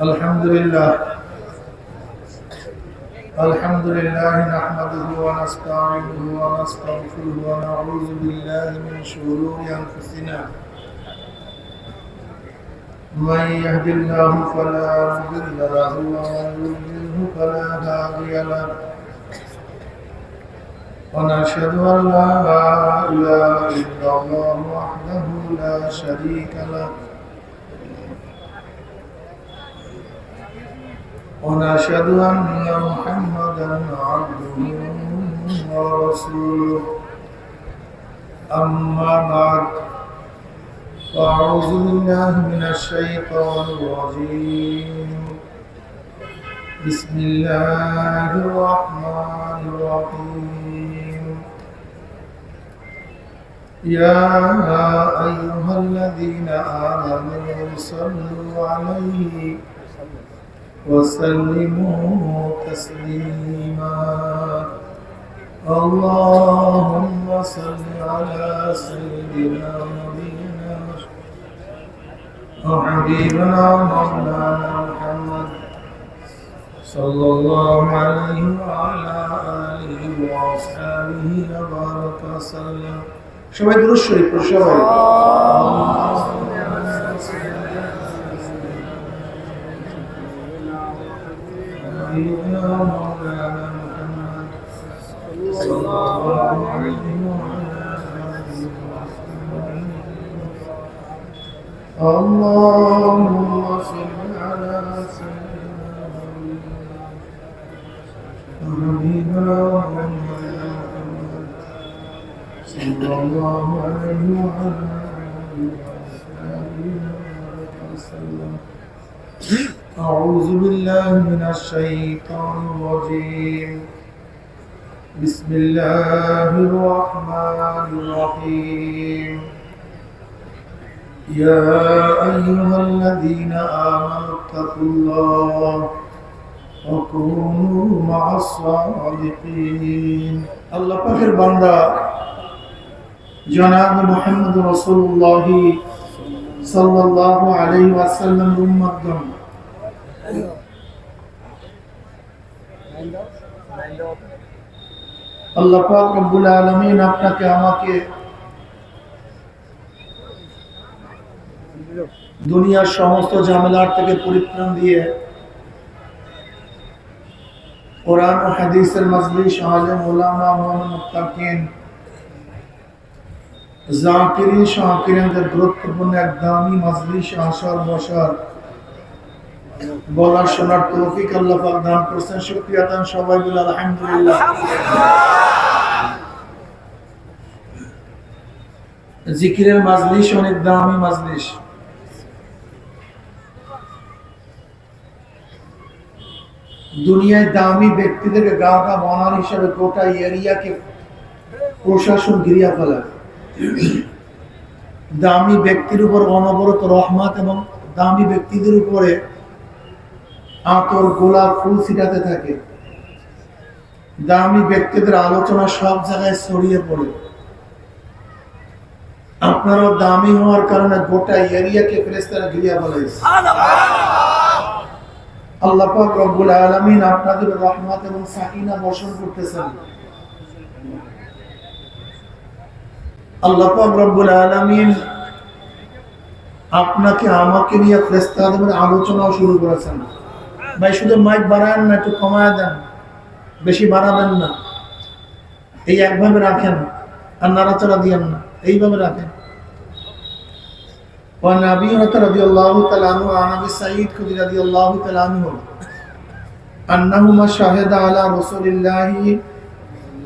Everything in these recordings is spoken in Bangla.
الحمد لله نحمده ونستعينه ونستغفره ونعوذ بالله من شرور أنفسنا من يهد الله فلا مضل له ومن يضلله فلا هادي له ونشهد أن لا إله إلا الله وحده لا شريك له ونشهد أن محمدا عبده ورسوله أما بعد فأعوذ بالله من الشيطان الرجيم بسم الله الرحمن الرحيم يا أيها الذين آمنوا صلوا عليه وسلموا تسليما اللهم صل على سيدنا نبينا وحبيبنا مولانا محمد صلى الله عليه وعلى آله وأصحابه وبارك وسلم সবাই দুরূদ শরীফ পড়ো সবাই سيدنا مولانا محمد صلى الله عليه وعلى آله وصحبه اللهم صل على سيدنا ونبينا محمد صلى الله عليه وعلى آله وصحبه وسلم أعوذ بالله من الشيطان الرجيم بسم الله الرحمن الرحيم يا أيها الذين آمنوا اتقوا الله وكونوا مع الصادقين الله পাকের বান্দা জনাব মুহাম্মদ রাসূলুল্লাহ সাল্লাল্লাহু আলাইহি ওয়াসাল্লাম উম্মতগণ আল্লাহ পাক রব্বুল আলামিন আপনাকে আমাকে দুনিয়ার সমস্ত ঝামেলার থেকে পরিত্রাণ দিয়ে কোরআন ও হাদিসের মজলিস আলেম উলামা মুমিন মুত্তাকিন জাকিরিন শাকিরিনদের গুরুত্বপূর্ণ এক দামি মজলিস আসার বসার বলার শোনার তৌফিক আল্লাহ পাক দান করেছেন শুকরিয়া দান সবাই বলে আলহামদুলিল্লাহ জিকিরের মজলিস অনেক দামি মজলিস দুনিয়ায় দামি ব্যক্তিদেরকে গাওয়া বনার হিসাবে গোটা এরিয়াকে প্রশাসন ঘিরিয়া ফেলায় দামি ব্যক্তির উপর অনবরত রহমত এবং দামি ব্যক্তিদের উপরে আতর গোলাপ ফুল ছিটাতে থাকে দামি ব্যক্তিদের আলোচনা সব জায়গায় ছড়িয়ে পড়ে আপনারাও দামি হওয়ার কারণে গোটা এরিয়াকে ফেরেশতারা ঘিরিয়া ফেলাইছে আল্লাহ পাক রব্বুল আলামিন আপনাদের রহমত এবং সাকিনা বর্ষণ করতেছেন আল্লাহ পাক রব্বুল আলামিন আপনাকে আমাকে নিয়ে ফেরেশতাদের আলোচনাও শুরু করেছেন ভাই শুধু মাইক বাড়ান না একটু কমায় দেন বেশি বাড়াবেন না এই একভাবে রাখেন আর নাড়াচাড়া দিয়েন না এইভাবে রাখেন وعن أبي هريرة رضي الله تعالى عنه وعن أبي سعيد الخدري رضي الله تعالى عنه أنهما شهدا على رسول الله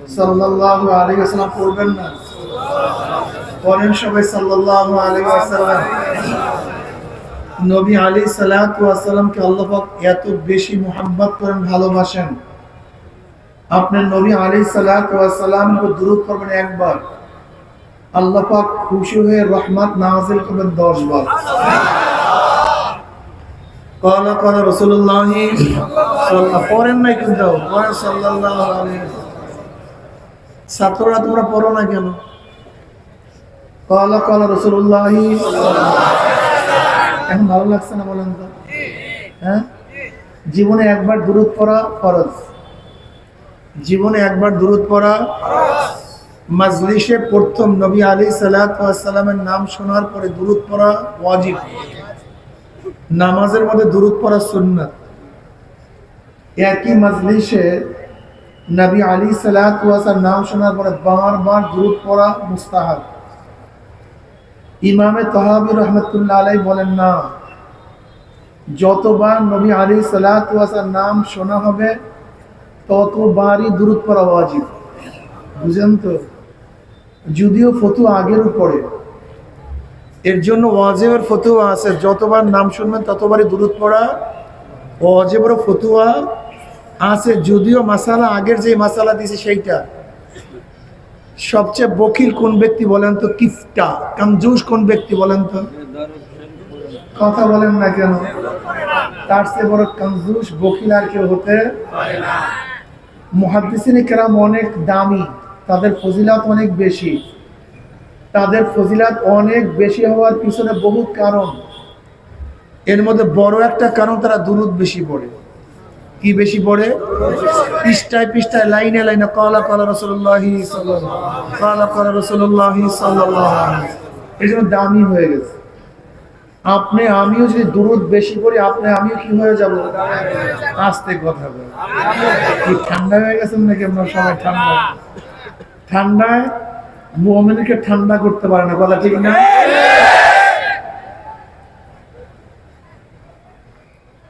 صلى الله عليه وسلم পড়বেন না পড়েন সবাই সাল্লাল্লাহু আলাইহি ওয়াসাল্লাম নবী আলাইহিস সালাতু ওয়াস সালামকে আল্লাহ পাক এত বেশি মোহাব্বত করেন ভালোবাসেন আপনার নবী আলাইহিস সালাতু ওয়াস সালামের উপর দুরূদ পড়বেন একবার আল্লাহ পাক খুশি হয়ে রহমত নাযিল করবেন 10 বার قال قال رسول الله পড়েন না কিন্তু পড়েন সাল্লাল্লাহু আলাইহি ছাত্ররা তোমরা পড়ো না কেন قال رسول الله এখন ভালো লাগছে না বলেন তো হ্যাঁ, জীবনে একবার দুরূদ পড়া ফরজ, জীবনে একবার দুরূদ পড়া মাজলিসে প্রথম নবী আলাইহিস সালাতু ওয়াস সালামের নাম শোনার পরে দুরূদ পড়া ওয়াজিব, নামাজের মধ্যে দুরূদ পড়া সুন্নাত। একই মাজলিসে নবী আলাইহিস সালাতু ওয়াস সালামের নাম শোনার পরে বারবার দুরূদ পড়া মুস্তাহাব। ইমামে তাহাবী রাহমাতুল্লাহ আলাইহি বলেন না, যতবার নবী আলাইহিস সালাতু ওয়াস সালামের নাম শোনা হবে ততবারই দুরূদ পড়া ওয়াজিব। বুঝেন তো? যদিও ফতোয়া আগের উপরে, এর জন্য ওয়াজিবের ফতোয়া আছে, যতবার নাম শুনবেন ততবারই দুরূদ পড়া ওয়াজিবের ফতোয়া আছে। যদিও মাসালা আগের যে মাসালা দিয়েছে সেইটা। সবচেয়ে বকিল কোন ব্যক্তি বলেন তো? কিফটা কমজুস কোন ব্যক্তি বলেন তো? কথা বলেন না কেন? তার চেয়ে বড় কমজুস বকিল আর কেউ হতে পারে না। মুহাদ্দিসিনে কেরাম অনেক দামি, তাদের ফজিলত অনেক বেশি। তাদের ফজিলত অনেক বেশি হওয়ার পিছনে বহু কারণ। এর মধ্যে বড় একটা কারণ, তারা দুরূদ বেশি পড়ে। কি বেশি পড়ে? পৃষ্ঠায় পৃষ্ঠায়, লাইনে লাইনে ক্বালা ক্বালা রাসূলুল্লাহি সাল্লাল্লাহু আলাইহি ওয়াসাল্লাম, ক্বালা ক্বালা রাসূলুল্লাহি সাল্লাল্লাহু আলাইহি ওয়াসাল্লাম। এই জন্য দামি হয়ে গেছে। আপনি আমিও যদি দুরূদ বেশি পড়ি, আপনি আমিও কি হয়ে যাব? আস্তে কথা বলে। কি ঠান্ডা হয়ে গেছেন নাকি আপনার সবাই? ঠান্ডায় মুমিনকে ঠান্ডা করতে পারে না, কথা ঠিক না?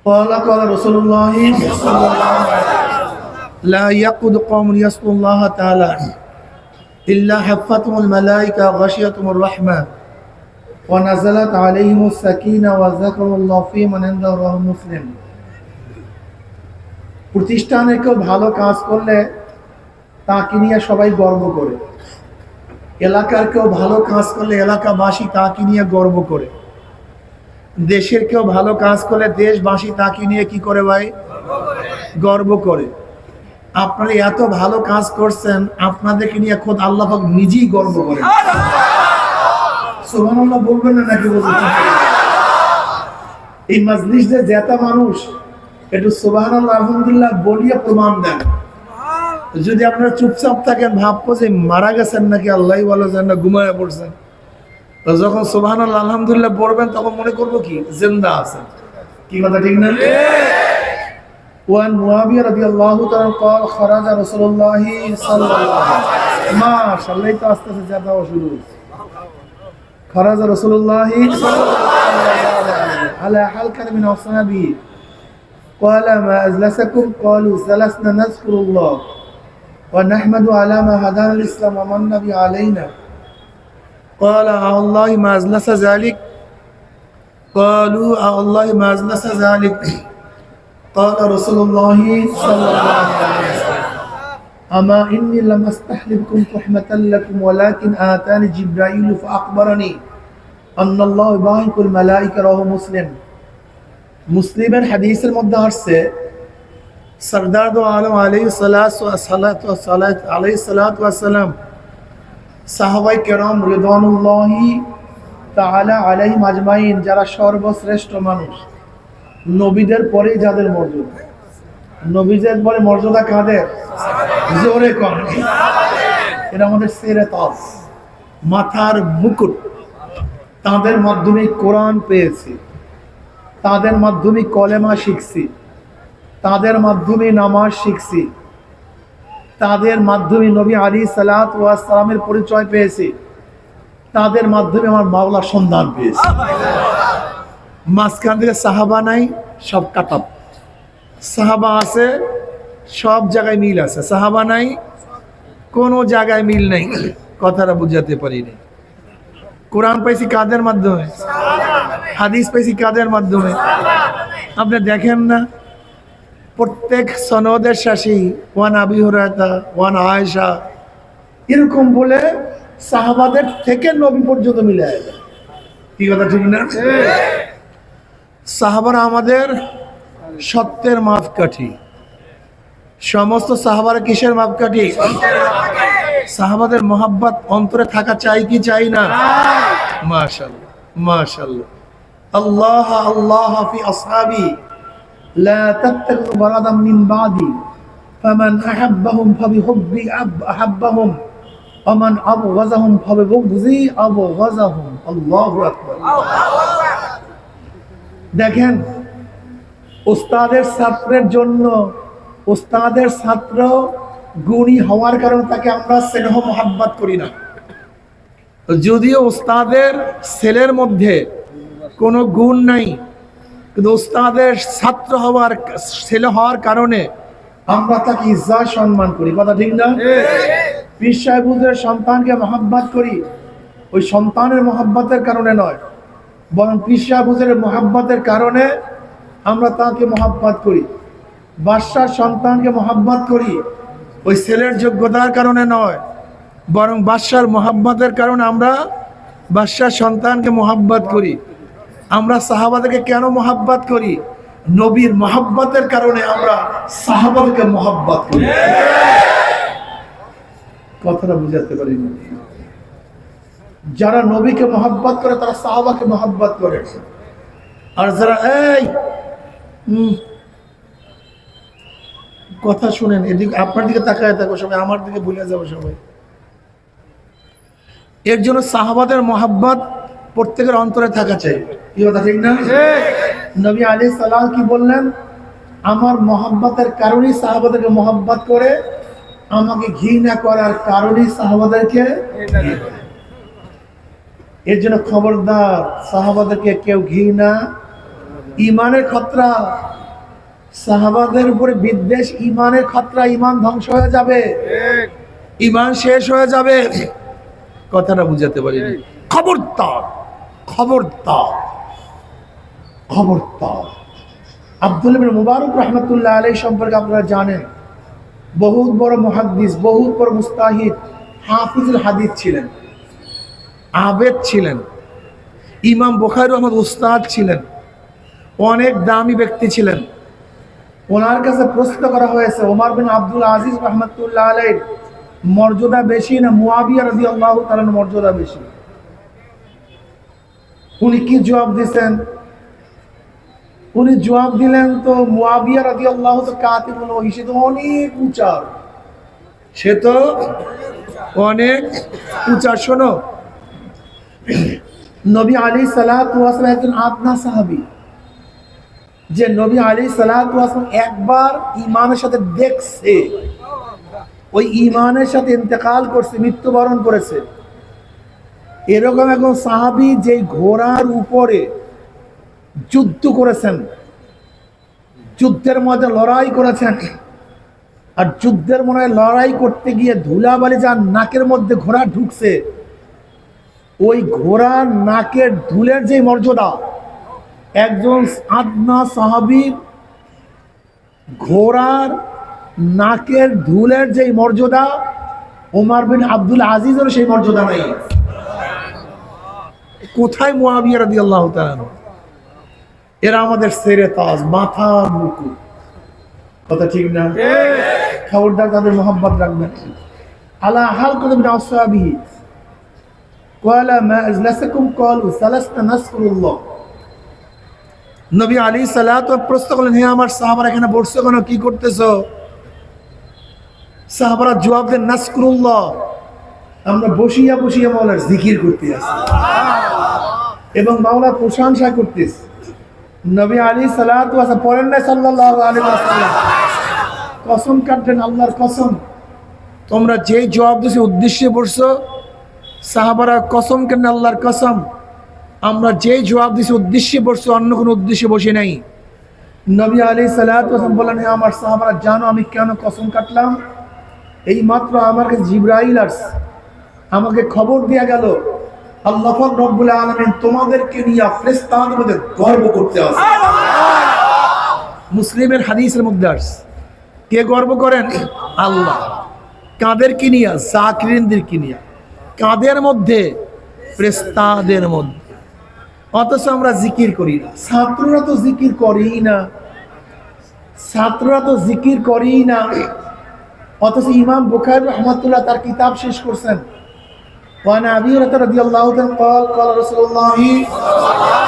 ক্বালা ক্বালা রাসূলুল্লাহি সাল্লাল্লাহু আলাইহি ওয়াসাল্লাম, লা ইয়াকুদ কওমুন ইয়াসকুল্লাহ তাআলা ইল্লা হাফাতুমুল মালায়েকা গাশিয়াতুমুর রাহমা ওয়া নাযালাত আলাইহিমুস সাকিনা ওয়া যাকারুল্লাহ ফী মান ইনদাহু রাওয়াহু মুসলিম। প্রতিষ্ঠানে কেউ ভালো কাজ করলে তাকে নিয়ে সবাই গর্ব করে। এলাকার কেউ ভালো কাজ করলে এলাকাবাসী তাকে নিয়ে গর্ব করে। দেশের কেউ ভালো কাজ করলে দেশবাসী তাকে নিয়ে কি করে ভাই? গর্ব করে। আপনারা এত ভালো কাজ করছেন, আপনাদেরকে নিয়ে খোদ আল্লাহ পাক নিজেই গর্ব করেন। সুবহানাল্লাহ বলবেন না নাকি? বলবেন? এই মাজলিসে যেটা মানুষ একটু সুবহানাল্লাহ আলহামদুলিল্লাহ বলিয়ে প্রমাণ দেন। যদি আপনারা চুপচাপ থাকেন, ভাববো যে মারা গেছেন নাকি, আল্লাহই ভালো জানেন, না ঘুমায় পড়ছেন। তো যখন সুবহানাল্লাহ আলহামদুলিল্লাহ পড়বেন তখন মনে করবো কি জিন্দা আছেন। কি কথা ঠিক না? ওয়ান মুআবিয়া রাদিয়াল্লাহু তাআলা قال خرج رسول الله صلى الله عليه وسلم মাশাআল্লাহ, তো আস্তে আস্তে যাওয়া শুরু হয়েছে। خرج رسول الله صلى الله عليه وسلم على حلقة من أصحابه قال ما أجلسكم قالوا جلسنا نذكر الله ونحمد على ما هدانا الإسلام ومن به علينا قال الله ما أجلس ذلك قالوا الله ما أجلس ذلك قال رسول الله صلى الله عليه وسلم أما إني لم أستحلفكم رحمة لكم ولكن آتاني جبرائيل فأخبرني أن الله يبارك الملائكة رواه مسلم। মুসলিমের হাদিসের মধ্যে আসছে সরদার দো আলম আলাইহিস সালাতু ওয়াস সালাম সাহাবায়ে কেরাম রিদওয়ানুল্লাহি তাআলা আলাইহিম আজমাইন, যারা সর্বশ্রেষ্ঠ মানুষ, নবীদের পরে যাদের মর্যাদা, নবীদের পরে মর্যাদা কাদের? জোরে কর। এরা আমাদের সেরে তাজ, মাথার মুকুট। তাদের মাধ্যমে কোরআন পেয়েছি, তাদের মাধ্যমে কলেমা শিখছি, তাদের মাধ্যমে নামাজ শিখছি, তাদের মাধ্যমে নবী আলাইহিস সালাতু ওয়াস সালামের পরিচয় পেয়েছি, তাদের মাধ্যমে আমার মাওলার সন্ধান পেয়েছি। মাঝখান থেকে সাহাবা নাই, সব কাটাপ। সাহাবা আছে, সব জায়গায় মিল আছে। সাহাবা নাই, কোনো জায়গায় মিল নেই। কথাটা বুঝাতে পারিনি। কোরআন পাইছি কাদের মাধ্যমে? হাদিস পাইছি কাদের মাধ্যমে? আপনি দেখেন না, প্রত্যেক সনদের শেষে ওয়ান আবি হুরায়রা, ওয়ান আয়েশা, এরকম বলে সাহাবাদের থেকে নবী পর্যন্ত মিলে যায়। কি কথা ঠিক না? সাহাবারা আমাদের সত্যের মাপকাঠি। সমস্ত সাহাবারা কিসের মাপকাঠি? সাহাবাদের মোহাব্বত অন্তরে থাকা চাই কি চাই না? মাশাআল্লাহ মাশাআল্লাহ। আল্লাহ আল্লাহ ফি আসহাবি লা তাত্তাখিযু বারাদাম মিন বাদি ফামান আহাব্বাহুম ফাবিহুব্বি আহাব্বাহুম ওয়া মান আবগাযাহুম ফাবিবুগযি আবগাযাহুম। আল্লাহু আকবার। দেখেন, উস্তাদের ছাত্রের জন্য উস্তাদের ছাত্র গুণী হওয়ার কারণে তাকে আমরা স্নেহ মোহাব্বত করি না। যদিও উস্তাদের ছেলের মধ্যে কোনো গুণ নাই, কিন্তু উস্তাদের ছাত্র হওয়ার ছেলে হওয়ার কারণে আমরা তাকে ইজ্জত সম্মান করি। কথা ঠিক না? পীর সাহেব হুজুরের সন্তানকে মোহাব্বত করি, ওই সন্তানের মোহাব্বতের কারণে নয়, বরং পীর সাহেব হুজুরের মোহাব্বতের কারণে আমরা তাকে মোহাব্বত করি। বাদশার সন্তানকে মোহাব্বত করি, ওই ছেলের যোগ্যতার কারণে নয়, বরং বাদশার মোহাব্বতের কারণে আমরা বাদশার সন্তানকে মোহাব্বত করি। আমরা সাহাবাদেরকে কেন মোহাব্বত করি? নবীর মোহাব্বতের কারণে আমরা সাহাবাদেরকে মোহাব্বত করি। কথাটা বুঝাতে পারি না? যারা নবীকে মোহাব্বত করে তারা সাহাবাকে মোহাব্বত করে, আর যারা কথা শুনেন, এদিকে আপনার দিকে তাকায় থাকো সবাই, আমার দিকে ভুলে যাবো সবাই। এর জন্য সাহাবাদের মোহাব্বত প্রত্যেকের অন্তরে থাকা চাই। কি কথা ঠিক না? নবী আলাইহিস সালাম কি বললেন? আমার মোহাব্বতের কারণেই সাহাবাদেরকে মোহাব্বত করে, আমাকে ঘৃণা করার কারণেই সাহাবাদেরকে। এর জন্য খবরদার, সাহাবাদেরকে কেউ ঘৃণা, ইমানের খতরা। সাহাবাদের উপরে বিদ্বেষ ইমানের খতরা, ইমান ধ্বংস হয়ে যাবে, ইমান শেষ হয়ে যাবে। কথাটা বুঝাতে পারিনি? খবরদার, খবরদার, খবরদার। আব্দুল্লাহ ইবনে মুবারক রাহমাতুল্লাহ আলাইহি সম্পর্কে আপনারা জানেন, বহুত বড় মুহাদ্দিস, বহুত বড় মুস্তাহিদ, হাফিজুল হাদিস ছিলেন, আবেদ ছিলেন, ইমাম বুখারী রহমত উস্তাদ ছিলেন, অনেক দামি ব্যক্তি ছিলেন। ওনার কাছে প্রশ্ন করা হয়েছে, ওমর বিন আব্দুল আজিজ রাহমাতুল্লাহ আলাইহির মর্যাদা বেশি না মুয়াবিয়া রাদিয়াল্লাহু তাআলার মর্যাদা বেশি? উনি কি জবাব দিয়েছেন? উনি জবাব দিলেন, তো মুয়াবিয়া রাদিয়াল্লাহু তো কাতিবুল ওহী, সে তো অনেক উঁচা, সে তো অনেক উঁচা। শোনো, নবী আলাইহিস সালাতু ওয়াস সালাম একজন আদনা সাহাবী, যে নবী আলাইহিস সালাতু ওয়াস সালাম একবার ঈমানের সাথে দেখছে, ওই ঈমানের সাথে ইন্তেকাল করছে, মৃত্যুবরণ করেছে। এরকম একজন সাহাবী যে ঘোড়ার উপরে যুদ্ধ করেছেন, যুদ্ধের মধ্যে লড়াই করেছেন, আর যুদ্ধের মনে লড়াই করতে গিয়ে ধুলাবালি যার নাকের মধ্যে ঘোড়া ঢুকছে, ওই ঘোড়ার নাকের ধুলের যে মর্যাদা, একজন আদনা সাহাবীর ঘোড়ার নাকের ধুলের যে মর্যাদা, ওমর বিন আব্দুল আজিজের সেই মর্যাদা নেই। কোথায় মুয়াবিয়া রাদিয়াল্লাহু তাআলা? এরা আমাদের সেরে তাজ, মাথার মুকুট। কথা ঠিক না? খবরদার তাদের মোহাব্বত রাখবেন। আলা হালকাত বিন আসহাবিহি ক্বালা মা আজলাসাকুম ক্বালু সালাসনা নাযকুরুল্লাহ। নবী আলাইহিস সালাতু প্রশ্ন করলেন, হে আমার সাহাবারা, এখানে বসছো কেন, কি করতেছো? সাহাবারা জবাব দেন, নাযকুরুল্লাহ, আমরা বসিয়া বসিয়া মাওলার জিকির করতে আছি এবং মাওলার প্রশংসা করতেছি। নবী আলাইহিস সালাতু ওয়াস সালাম পড়েন না সাল্লাল্লাহু আলাইহি ওয়াসাল্লাম, কসম কাটলেন, আল্লাহর কসম, তোমরা যেই জবাব দিয়েছো উদ্দেশ্যে বসছো। সাহাবারা কসম কেন, আল্লাহর কসম, আমরা যেই জবাব দিয়েছি উদ্দেশ্যে বসছো, অন্য কোনো উদ্দেশ্যে বসে নাই। নবী আলাইহিস সালাতু ওয়াস সালাম বললেন, হে আমার সাহাবারা, জানো আমি কেন কসম কাটলাম? এই মাত্র আমার কাছে জিবরাইল আসছে, আমাকে খবর দেয়া গেল আল্লাহ পাক রব্বুল আলামিন তোমাদেরকে নিয়ে ফেরেশতাদের মধ্যে গর্ব করতে আছে। মুসলিমের হাদিসের মধ্যে আসছে, কে গর্ব করেন? আল্লাহ। কাদেরকে নিয়ে? জাকিরিনদেরকে নিয়ে। কাদের মধ্যে? ফেরেশতাদের মধ্যে। অথচ আমরা জিকির করি না। ছাত্ররা তো জিকির করেই না, ছাত্ররা তো জিকির করেই না। অথচ ইমাম বুখারী রাহমাতুল্লাহ তার কিতাব শেষ করছেন, وعن أبي هريرة رضي الله عنه قال قال رسول الله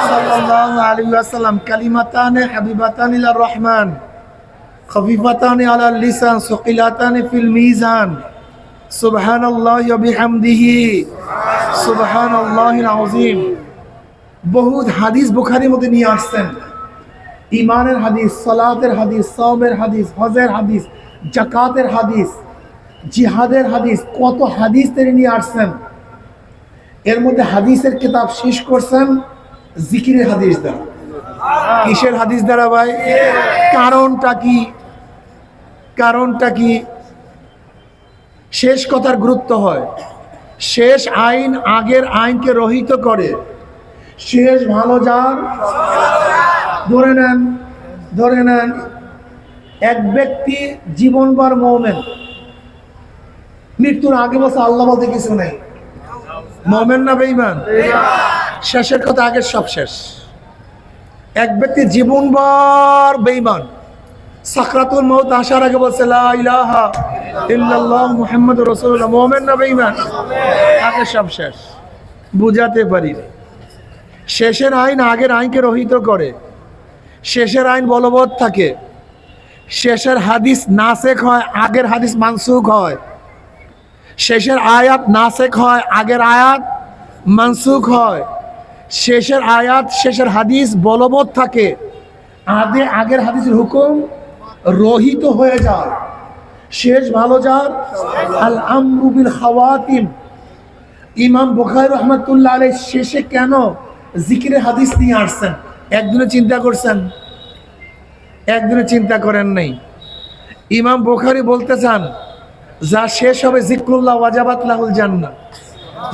صلى الله عليه وسلم كلمتان حبيبتان إلى الرحمن خفيفتان على اللسان ثقيلتان في الميزان سبحان الله وبحمده سبحان الله العظيم বহুত হাদিস বুখারীর মধ্যে নিয়ে আসছেন ঈমানের হাদিস সালাতের হাদিস সাওমের হাদিস হজের হাদিস যাকাতের হাদিস জিহাদের হাদিস কত হাদিস তিনি নিয়ে আসছেন এর মধ্যে হাদিসের কিতাব শেষ করছেন জিকিরের হাদিস দ্বারা কিসের হাদিস দ্বারা ভাই কারণটা কি শেষ কথার গুরুত্ব হয় শেষ আইন আগের আইনকে রহিত করে শেষ ভালো যার ধরে নেন এক ব্যক্তি জীবনভর মুমিন মৃত্যুর আগে বলছে আল্লাহ বলতে কিছু নেই মুমিন না বেঈমান শেষের কথা আগের সব শেষ এক ব্যক্তি জীবনভর বেঈমান সাকরাতুল মউত আসার আগে বলছে লা ইলাহা ইল্লাল্লাহ মুহাম্মাদুর রাসূলুল্লাহ মুমিন না বেঈমান আগের সব শেষ বুঝাতে পারি শেষের আইন আগের আইনকে রহিত করে শেষের আইন বলবৎ থাকে শেষের হাদিস নাসেখ হয় আগের হাদিস মানসুখ হয় শেষের আয়াত নাসেখ হয় আগের আয়াত মানসুখ হয় শেষের আয়াত শেষের হাদিস বলবৎ থাকে আগের হাদিসের হুকুম রহিত হয়ে যায় শেষ ভালো যার আল আমরু বিল খাওয়াতিম ইমাম বুখারী রাহমাতুল্লাহ আলাইহি শেষে কেন জিকিরের হাদিস নিয়ে আসছেন একদিনে চিন্তা করেন নাই ইমাম বুখারী বলতে চান যা শেষ হবে জিক্রুল্লাহ ওয়াজাবাত লাহুল জান্নাহ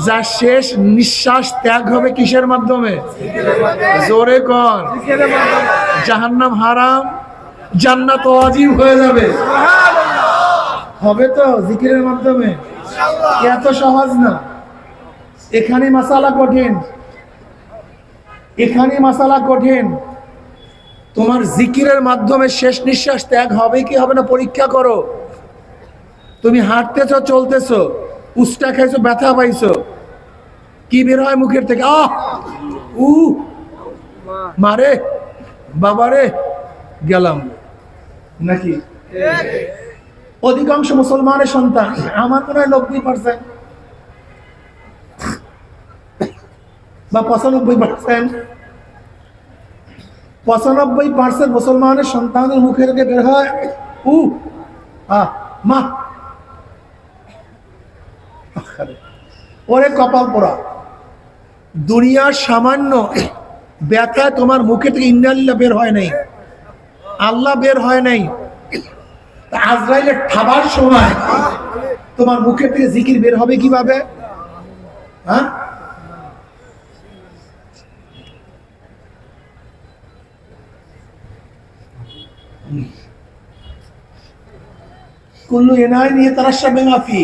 যা শেষ নিঃশ্বাস ত্যাগ হবে কিসের মাধ্যমে জোরে কোন জাহান্নাম হারাম জান্নাত ওয়াজিব হয়ে যাবে হবে তো জিকিরের মাধ্যমে এত সহজ না এখানে মাসালা কঠিন তোমার জিকিরের মাধ্যমে শেষ নিঃশ্বাস ত্যাগ হবে কি হবে না পরীক্ষা করো তুমি হাঁটতেছো চলতেছো উষ্টা খাইছো ব্যথা পাইছো কি বের হয় মুখের থেকে মারে বাবারে গেলাম নাকি অধিকাংশ মুসলমানের সন্তান আমার মনে হয় 90% বা 95% মুসলমানের সন্তানের মুখের থেকে বের হয় মা ওরে কপাল পোড়া দুনিয়ার সামান্য ব্যথায় তোমার মুখে থেকে ইন্নালিল্লাহ বের হয় নাই আল্লাহ বের হয় নাই আজরাইলের ঠাবার সময় তোমার মুখের থেকে জিকির বের হবে কিভাবে হ্যাঁ কুল্লু এনায় নিয়ে তারা সব মাফি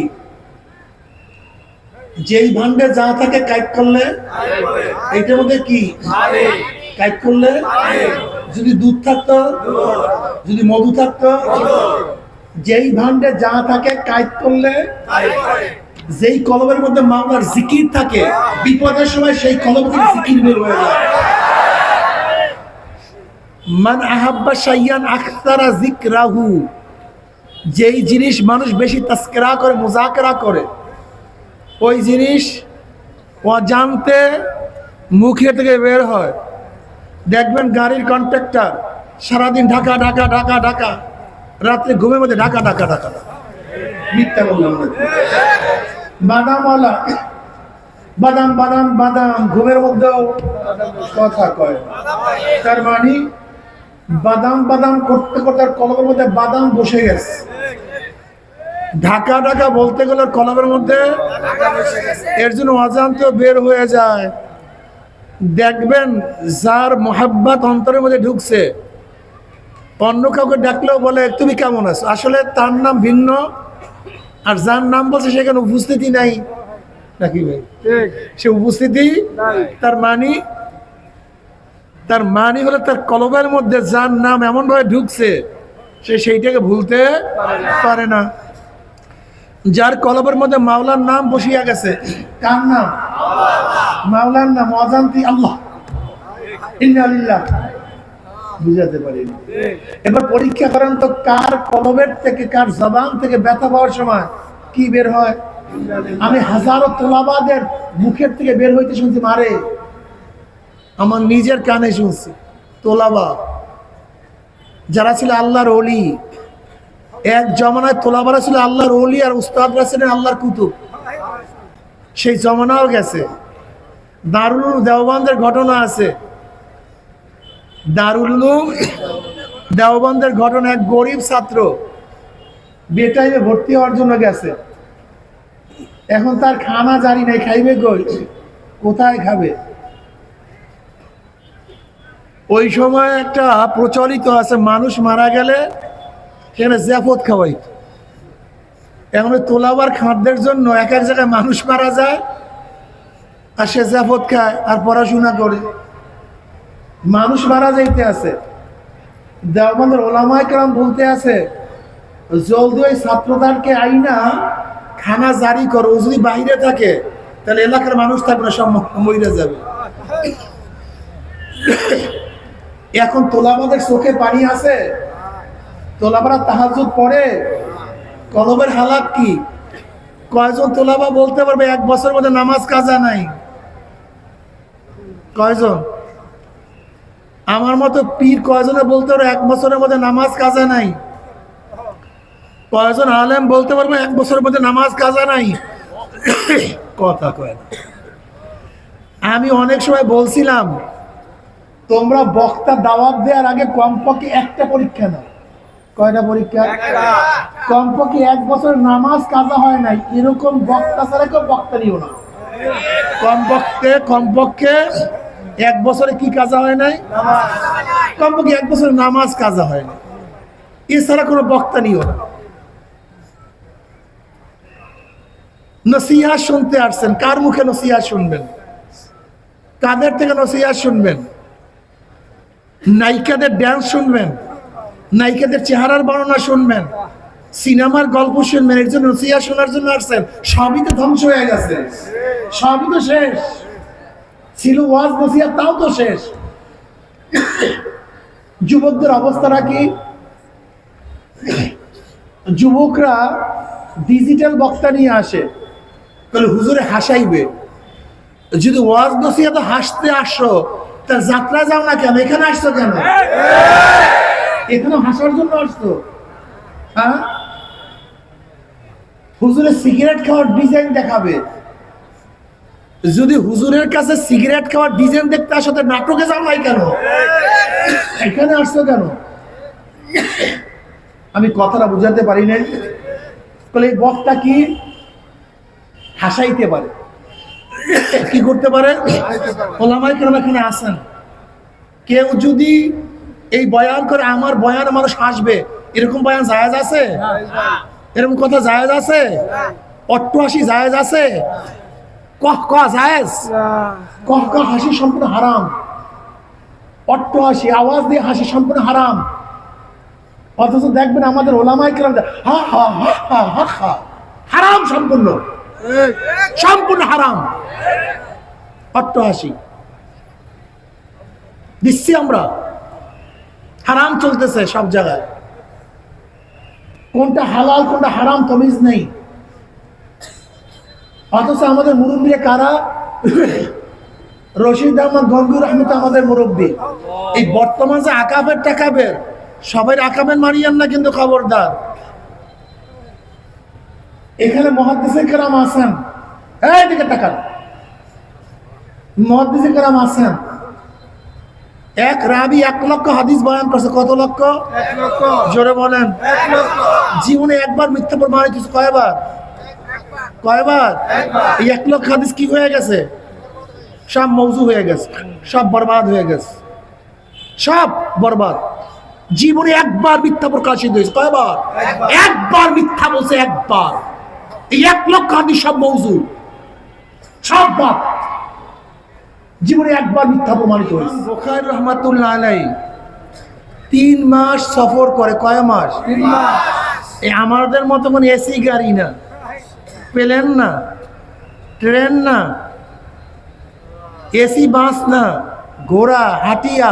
যেই ভান্ডে যা থাকে কাইট করলে এইটার মধ্যে কি কাইট করলে যদি দুধ থাকতো যদি মধু থাকতো যেই ভান্ডে যা থাকে কাইট করলে যেই কলমের মধ্যে মাওলার জিকির থাকে বিপদের সময় সেই কলম থেকে জিকির বের হয়ে যায় মান আহাব্বা শাইয়ান আকতারা যিকরাহু যেই জিনিস মানুষ বেশি তাসকিরা করে মুযাকারা করে ওই জিনিস অজান্তে মুখে থেকে বের হয় দেখবেন গাড়ির কন্ট্রাক্টর সারাদিন ঢাকা ঢাকা ঢাকা ঢাকা রাত্রে ঘুমের মধ্যে ঢাকা ঢাকা ঢাকা মিথ্যা বললাম বাদামওয়ালা বাদাম বাদাম বাদাম ঘুমের মধ্যেও কথা কয় তার মানে বাদাম বাদাম করতে করতে কলমের মধ্যে বাদাম বসে গেছে ঢাকা ঢাকা বলতে গেলে কলমের মধ্যে এর জন্য অজান্তে বের হয়ে যায় দেখবেন যার মোহাব্বত অন্তরের মধ্যে ঢুকছে অন্য কাউকে ডাকলেও বলে তুমি কেমন আছো আসলে তার নাম ভিন্ন আর যার নাম বলছে সেখানে উপস্থিতি নাই নাকি ভাই সে উপস্থিতি তার মানি হলো তার কলবের মধ্যে যার নাম এমন ভাবে ঢুকছে সে সেইটাকে ভুলতে পারে না যার কলবের মধ্যে মাওলার নাম বসিয়া গেছে। কার নাম? মাওলার নাম। অজান্তি আল্লাহ, ইন্না লিল্লাহ, বুঝাতে পারিনি। এবার পরীক্ষা করেন তো, কার কলবের থেকে, কার জবান থেকে ব্যথা পাওয়ার সময় কি বের হয়? আমি হাজারো তোলাবাদের মুখের থেকে বের হইতে শুনছি, মারে, আমার নিজের কানে শুনছি। তোলাবা যারা ছিল আল্লাহর ওলি, এক জমানায় তোলাবারা ছিল আল্লাহর ওলি, আর উস্তাদরা ছিলেন আল্লাহর কুতুব। সেই জমানাও গেছে। দারুল উলুম দেওবন্দের ঘটনা আছে। দারুল উলুম দেওবন্দের ঘটনা, এক গরিব ছাত্র বেটাইমে ভর্তি হওয়ার জন্য গেছে। এখন তার খানা জারি নাই, খাইবে কই, কোথায় খাবে? ওই সময় একটা প্রচলিত আছে, মানুষ মারা গেলে সেখানে জাফত খাওয়াইত। এখন তোলাবার খাদ্যের জন্য এক এক জায়গায় মানুষ মারা যায়, আর সে জাফত খায় আর পড়াশোনা করে। মানুষ মারা যাইতে আছে, দেওবন্দের ওলামায়ে কেরাম বলতে আছে, জলদি ওই ছাত্রদারকে আইনা খানা জারি করো। ও যদি বাইরে থাকে তাহলে এলাকার মানুষ থাকবে না, সব মরে যাবে। এখন তোলাবাদের চোখে পানি আছে, তোলাবারা তাহাজ্জুদ পড়ে, কলবের হালাত কি? কয়জন তোলাবা বলতে পারবে 1 বছরের মধ্যে নামাজ কাজা নাই? কয়জন? আমার মতো পীর কয়জনে বলতে পারবে 1 বছরের মধ্যে নামাজ কাজা নাই? কয়জন আলেম বলতে পারবে 1 বছরের মধ্যে নামাজ কাজা নাই? কথা কয় না। আমি অনেক সময় বলছিলাম, তোমরা বক্তা দাওয়াত দেওয়ার আগে কমপক্ষে একটা পরীক্ষা নাও। কয়টা পরীক্ষা? কমপক্ষে 1 বছর নামাজ কাজা হয় নাই এরকম বক্তা ছাড়া কেউ বক্তা নিও না। কমপক্ষে 1 বছরে কি কাজা হয় নাই? কমপক্ষে 1 বছর নামাজ কাজা হয় না, এছাড়া কোনো বক্তা নিও না। নসিহত শুনতে আসছেন, কার মুখে নসিহত শুনবেন? কাদের থেকে নসিহত শুনবেন? নায়িকাদের ড্যান্স শুনবেন, নায়িকাদের চেহারার বর্ণনা শুনবেন, সিনেমার গল্প শুনবেন? এর জন্য নসিহত শোনার জন্য আসছেন? সবই তো ধ্বংস হয়ে গেছে, সবই তো শেষ ছিল। ওয়াজ নসিহত তাও তো শেষ। যুবকদের অবস্থাটা কি? যুবকরা ডিজিটাল বক্তা নিয়ে আসে, তাহলে হুজুরে হাসাইবে। যদি ওয়াজ নসিহত হাসতে আসো, তার যাত্রা যাও না কেন? এখানে আসছো কেন? এখানে হাসার জন্য আসছো? হ্যাঁ, হুজুরের সিগারেট খাওয়ার ডিজাইন দেখাবে। যদি হুজুরের কাছে সিগারেট খাওয়ার ডিজাইন দেখতে আসো, তো নাটকে যাও নাই কেন? এখানে আসছো কেন? আমি কথাটা বুঝাতে পারি নাই। এই বক্তা কি হাসাইতে পারে, কি করতে পারে? ওলামায়ে কেরাম এখানে আসেন। কেউ যদি এই বয়ান করে, আমার বয়ানে মানুষ হাসবে, এরকম বয়ান জায়েজ আছে? এরকম কথা জায়েজ আছে? অট্টহাসি জায়েজ আছে? কহ জায়েজ? কহ হাসি সম্পূর্ণ হারাম। অট্টহাসি, আওয়াজ দিয়ে হাসি সম্পূর্ণ হারাম। অথচ দেখবেন আমাদের ওলামায়ে কেরাম হা হা হা হা হা হা, হারাম, সম্পূর্ণ সম্পূর্ণ হারাম। অট্টহাসি দিচ্ছি আমরা, হারাম চলতেছে সব জায়গায়। কোনটা হালাল কোনটা হারাম তমিজ নেই। অথচ আমাদের মুরব্বী কারা? রশিদ আহমদ গঙ্গুর রহমত আমাদের মুরব্বী। এই বর্তমান যে আকাবের টাকাবের, সবাই আকাবের মারিয়ান না কিন্তু, খবরদার। এখানে মুহাদ্দিসে কেরাম আছেন, এইদিকে তাকান, মুহাদ্দিসে কেরাম আছেন। এক রাবি 1 লক্ষ হাদিস বয়ান করছে। কত লক্ষ? 1 লক্ষ। জোরে বলেন। 1 লক্ষ। জীবনে একবার মিথ্যা প্রমাণিত হয়েছে? কয়বার? কয়বার? এই 1 লক্ষ হাদিস কি হয়ে গেছে? সব মওজু হয়ে গেছে, সব বরবাদ হয়ে গেছে, সব বরবাদ। জীবনে একবার মিথ্যা প্রকাশিত হয়েছে। কয়বার? একবার মিথ্যা বলছে, একবার। এই 1 লক্ষ হাদিস সব মওজু, সব বাদ। জীবনে একবার মিথ্যা প্রমাণিত হয়েছে। বুখারী রহমাতুল্লাহ আলাইহি 3 মাস সফর করে। কয় মাস? 3 মাস। এই আমাদের মতো মানে এসি গাড়ি না, প্লেন না, ট্রেন না, এসি বাস না, ঘোড়া হাটিয়া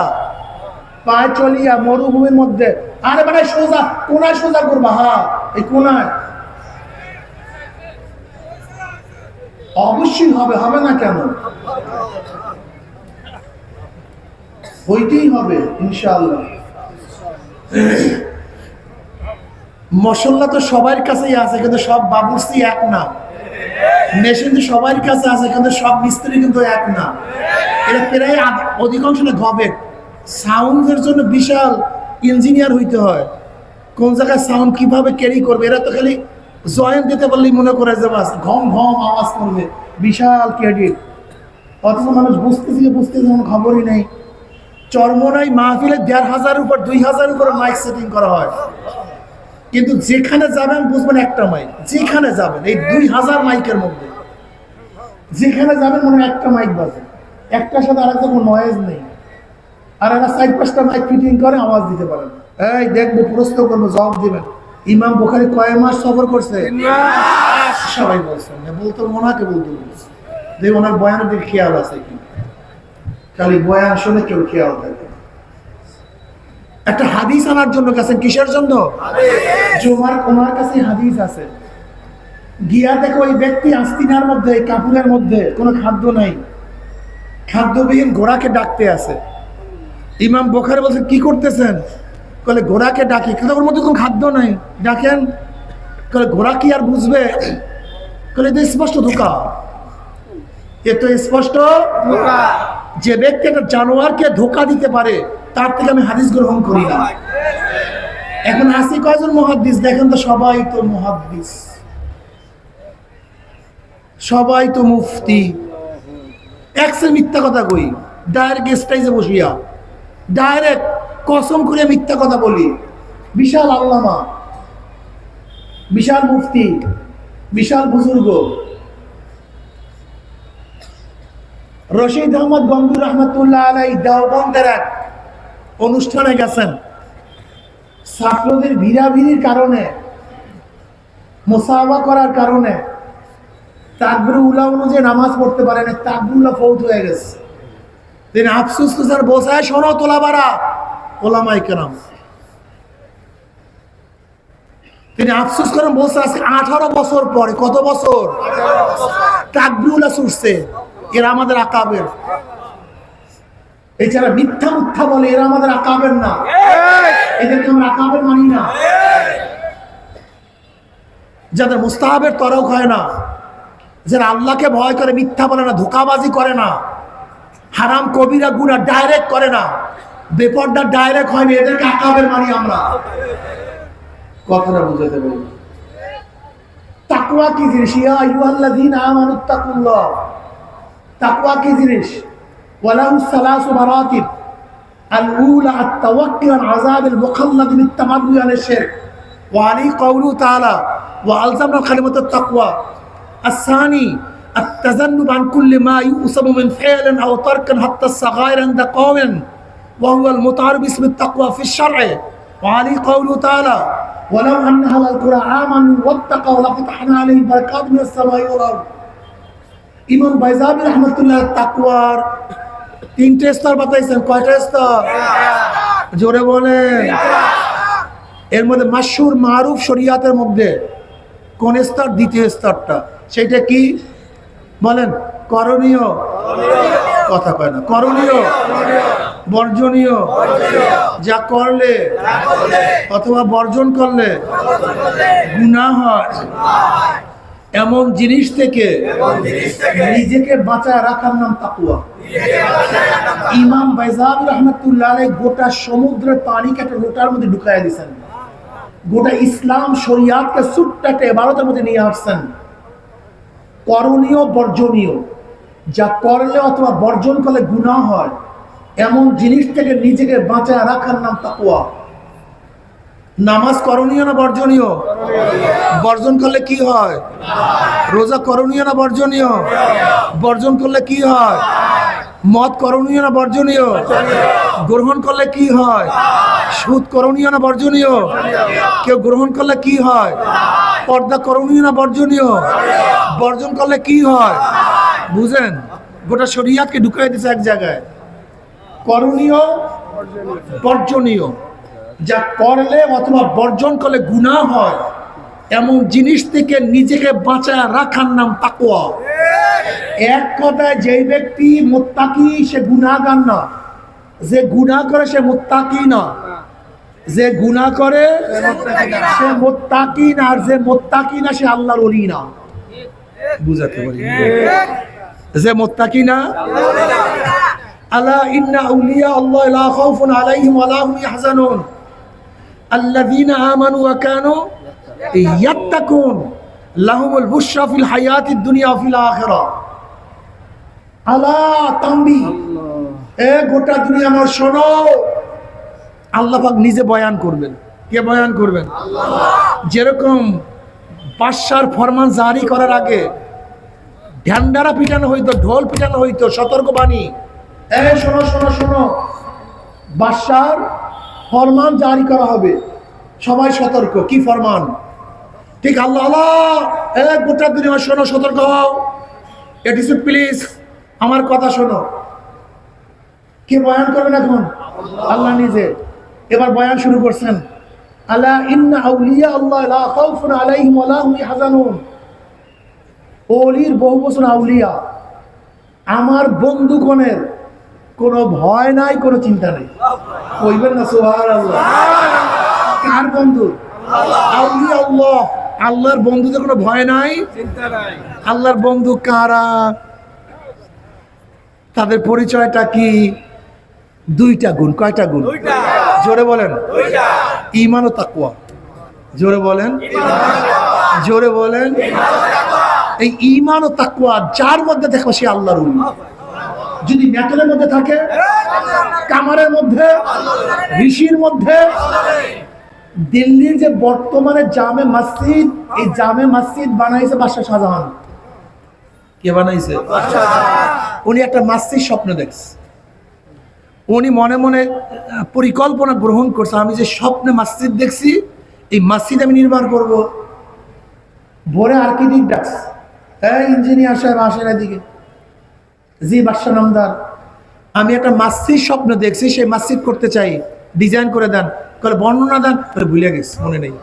পায়ে চলিয়া মরুভূমির মধ্যে। আরে মানে সোজা কোনায় সোজা করবা, হ্যাঁ এই কোনায় অবশ্যই হবে, হবে না কেন? হইতেই হবে ইনশাআল্লাহ। মশলা তো সবার কাছেই আছে, কিন্তু সব বাবুর্চি এক না। মেশিন তো সবার কাছে আছে, কিন্তু সব মিস্ত্রি কিন্তু এক না। এটা প্রায় অধিকাংশ গবেট। সাউন্ডের জন্য বিশাল ইঞ্জিনিয়ার হইতে হয়, কোন জায়গায় সাউন্ড কিভাবে ক্যারি করবে। এরা তো খালি জয়েন্ট দিতে পারলেই মনে করে যে বাস ঘম ঘম আওয়াজ করবে, বিশাল ক্রেডিট। অথচ মানুষ বুঝতেছে কোনো খবরই নেই। চরমোনাই মাহফিলে ১,৫০০ উপর ২,০০০ উপর মাইক সেটিং করা হয়, কিন্তু যেখানে যাবেন বুঝবেন একটা মাইক। যেখানে যাবেন এই ২,০০০ মাইকের মধ্যে যেখানে যাবেন মনে একটা মাইক বাজে, একটার সাথে আরেকটা কোনো নয়েজ নেই। আর এরা ৪-৫টা মাইক ফিটিং করে আওয়াজ দিতে পারেন। এই দেখবো, প্রশ্ন করবো, জবাব দিবেন। ইমাম বুখারী কয় মাস সফর করছে? সবাই বলছেন, বলতো ওনাকে বলতে বলছে যে ওনার বয়ানের দিকে খেয়াল আছে কি? খালি বয়ান শুনে কেউ খেয়াল থাকে। একটা হাদিস আনার জন্য গেছেন, কিসের জন্য? ওনার কাছে হাদিস আছে। গিয়া দেখো ওই ব্যক্তি আস্তিনার মধ্যে, কাপড়ের মধ্যে কোনো খাদ্য নাই, খাদ্যবিহীন ঘোড়াকে ডাকতে আছে। ইমাম বুখারী বলছেন কি করতেছেন? বলে ঘোড়াকে ডাকি, কিন্তু ওর মধ্যে কোনো খাদ্য নাই, ডাকেন। বলে ঘোড়া কি আর বুঝবে? বলে এটা স্পষ্ট ধোঁকা, এ তো স্পষ্ট ধোঁকা। যে ব্যক্তি একটা জানোয়ারকে ধোঁকা দিতে পারে তার থেকে আমি হাদিস গ্রহণ করি না। এখন আসি কয়জন মুহাদ্দিস? দেখেন তো সবাই তো মুহাদ্দিস, সবাই তো মুফতি। একসে মিথ্যা কথা কই, ডাইরেক্ট স্টেজে বসিয়া ডাইরেক্ট কসম করে মিথ্যা কথা বলি। বিশাল আল্লামা, বিশাল মুফতি, বিশাল বুজুর্গ। রশিদ আহমদ গঙ্গুর রহমতুল্লাহ আলাইহি দেওবন্দের এক অনুষ্ঠানে গেছেন। ছাত্রদের ভিড়াভিড়ির কারণে, মুসাওয়া করার কারণে তাকবীর উলা অনুযায়ী নামাজ পড়তে পারে না, তাকবীর ফৌত হয়ে গেছে। তিনি আফসোস করছেন, বসায় শোনো তোলাবারা, ওলামায়ে কেরাম। তিনি আফসোস করেন, বলছে আজকে 18 বছর পরে, কত বছর? তাকবীর উলা ছুটছে। এরা আমাদের আকাবের। এছাড়া মিথ্যা মিথ্যা বলে, এরা আমাদের আকাবের না, এদেরকে আমরা আকাবের মানি না। যাদের মুস্তাহাবের তরক হয় না, যারা আল্লাহকে ভয় করে, মিথ্যা বলে না, ধোঁকাবাজি করে না, হারাম কবিরা গুনাহ ডাইরেক্ট করে না, বেপরদা ডাইরেক্ট হয়নি, এদেরকে আকাবের মানি আমরা। কথাটা বুঝাতে পারি। তাকওয়া কি জিনিস? ইয়া আইয়ুহাল্লাযীনা আমানুত্তাকুল্লাহ। তাকওয়া কি জিনিস? ওয়ালাহু সালাসু মারাতিব। আল উলা আত-তাওয়াক্কুল আন আযাবিল মুখাল্লাদ বিত-তামাররুই আলা শিরক ওয়া আলী কাওলু তাআলা ওয়া আলজামনা কালিমাতুত তাকওয়া। আস-সানি التذنب عن كل ما يؤثم من فعل أو ترك حتى الصغائر عند قوم وهو المتعارف باسم التقوى في الشرع. وعلي قوله تعالى ولو أن أهل القرى آمنوا واتقوا لفتحنا عليهم بركات من السماء والأرض. ইমাম বাইজাবি রহমতুল্লাহ তাকওয়ার 3টে স্তর বাতাইছেন। কয়টা স্তর? জোরে বলেন। এর মধ্যে মাশহুর মারুফ শরিয়াতের মধ্যে কোন স্তর? দ্বিতীয় স্তরটা। সেটা কি বলেন? করণীয়। কথা কয় না। করণীয়, বর্জনীয়। যা করলে অথবা বর্জন করলে গুনাহ হয়, এমন জিনিস থেকে নিজেকে বাঁচায় রাখার নাম তাকওয়া। ইমাম বাইজাবি রহমতুল্লাহ আলাইহি গোটা সমুদ্রের পানিকে একটা লোটার মধ্যে ঢুকাইয়া দিয়েছেন। গোটা ইসলাম শরিয়াতকে ছোট্ট একটা ইবাদতের মধ্যে নিয়ে আসছেন। করণীয়, বর্জনীয়, যা করলে অথবা বর্জন করলে গুনাহ হয়, এমন জিনিস থেকে নিজেকে বাঁচায় রাখার নাম তাকওয়া। নামাজ করণীয় না বর্জনীয়? বর্জন করলে কি হয়? রোজা করণীয় না বর্জনীয়? বর্জন করলে কি হয়? মদ করণীয় না বর্জনীয়? গ্রহণ করলে কি হয়? সুদ করণীয় না বর্জনীয়? কেউ গ্রহণ করলে কি হয়? পর্দা করণীয় না বর্জনীয়? বর্জন করলে কি হয় বুঝেন? গোটা শরিয়াতকে ঢুকাই দিচ্ছে এক জায়গায়। করণীয়, বর্জনীয়। যা করলে অথবা বর্জন করলে গুনাহ হয়, এমন জিনিস থেকে নিজেকে বাঁচায় রাখার নাম তাকওয়া। এক কথায় যেই ব্যক্তি মুত্তাকি সে গুনাহগার না, যে গুনাহ করে সে মুত্তাকি না। যে গুনাহ করে সে মুত্তাকি না, আর যে মুত্তাকি না সে আল্লাহর ওলি না। বুঝাতে পারি? যে মুত্তাকি না, আলা ইন্না আউলিয়া আল্লাহ লা খাউফুন আলাইহিম ওয়া লা হুম ইয়াহজানুন আল্লাযীনা আমানু ওয়া কানু ইয়াত্তাকুন লাহুমুল বুশরা ফিল হায়াতিদ দুনিয়া ওয়া ফিল আখিরাহ। আলা তাম্বি, এ গোটা দুনিয়া আমার শোনো, আল্লাহ পাক নিজে বয়ান করবেন। কে বয়ান করবেন? যেরকম বাদশার ফরমান জারি করার আগে ঢ্যান্ডারা পিটানো হইতো, ঢোল পিটানো হইতো, সতর্কবাণী, এই শোনো শোনো শোনো, বাদশার ফরমান জারি করা হবে, সবাই সতর্ক। কি ফরমান? ঠিক আল্লাহ আল্লাহ, গোটা দুনিয়া শোনো, সতর্ক হও, এটিসিউড প্লিজ, আমার কথা শোনো। কে বয়ান করবেন এখন? আল্লাহ নিজে। এবার বয়ান শুরু করছেন, আলা ইন্না আউলিয়া আল্লাহ লা খাউফুন আলাইহিম ওয়া লা হুম ইয়াহজানুন। ওলির বহু বছর আউলিয়া, আমার বন্ধুগণের কোনো ভয় নাই, কোনো চিন্তা নেই। কইবেন না সুবহানাল্লাহ? কার বন্ধু? আউলিয়া আল্লাহ। আল্লাহর বন্ধুদের কোনো ভয় নাই, চিন্তা নাই। আল্লাহর বন্ধু কারা? তাদের পরিচয়টা কি? দুইটা গুণ। কয়টা গুণ? জোরে বলেন। ঈমান ও তাকওয়া। জোরে বলেন, জোরে বলেন। এই ঈমান ও তাকওয়া যার মধ্যে দেখো সে আল্লাহর ওলি। যদি মেটলের মধ্যে থাকে, কামারের মধ্যে, ঋষির মধ্যে। দিল্লির যে বর্তমানে জামে মসজিদ, এই জামে মসজিদ বানাইছে বাদশাহ শাহজাহান। কে বানাইছে? উনি একটা মসজিদ স্বপ্ন দেখছে। উনি মনে মনে পরিকল্পনা গ্রহণ করছে, আমি যে স্বপ্নে মসজিদ দেখছি, এই মসজিদ আমি নির্মাণ করব। ভোরে আর্কিটেক্ট ডাকছে, হ্যাঁ ইঞ্জিনিয়ার সাহেব আসেন এদিকে। জি বাদশাহ নামদার, আমি একটা মসজিদ স্বপ্ন দেখছি, সেই মসজিদ করতে চাই, ডিজাইন করে দেন। বলে বর্ণনা দেন। ভুলে গেছি, মনে নেই।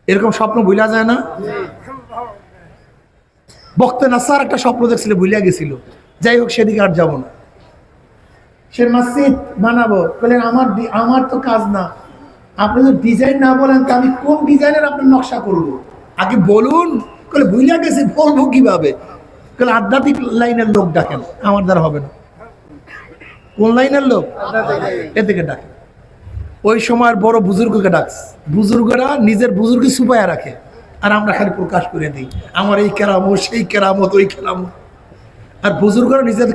এরকম স্বপ্ন ভুলা যায় না? বক্তে নাসার একটা স্বপ্ন দেখছিল, ভুলিয়া গেছিল। যাই হোক, সেদিকে আর যাবো না। সে মসজিদ বানাবো, বলেন আমার তো কাজ না, আপনি যদি ডিজাইন না বলেন তো আমি কোন ডিজাইনের আপনার নকশা করব? আগে বলুন। বলে ভুলিয়া গেছি, বলবো কিভাবে? বলে আধ্যাত্মিক লাইনের লোক ডাকেন, আমার দ্বারা হবে না। কোন লাইনের লোক? এদিকে ডাকেন। ওই সময় বড় বুজুর্গকে ডাকস। বুজুর্গরা নিজের বুজুর্গ ছুপায়া রাখে, আর আমরা খালি প্রকাশ করে দিই, আমার এই কেরামত, সেই কেরামত, ওই কেরামত। আর বুজুর্গরা নিজের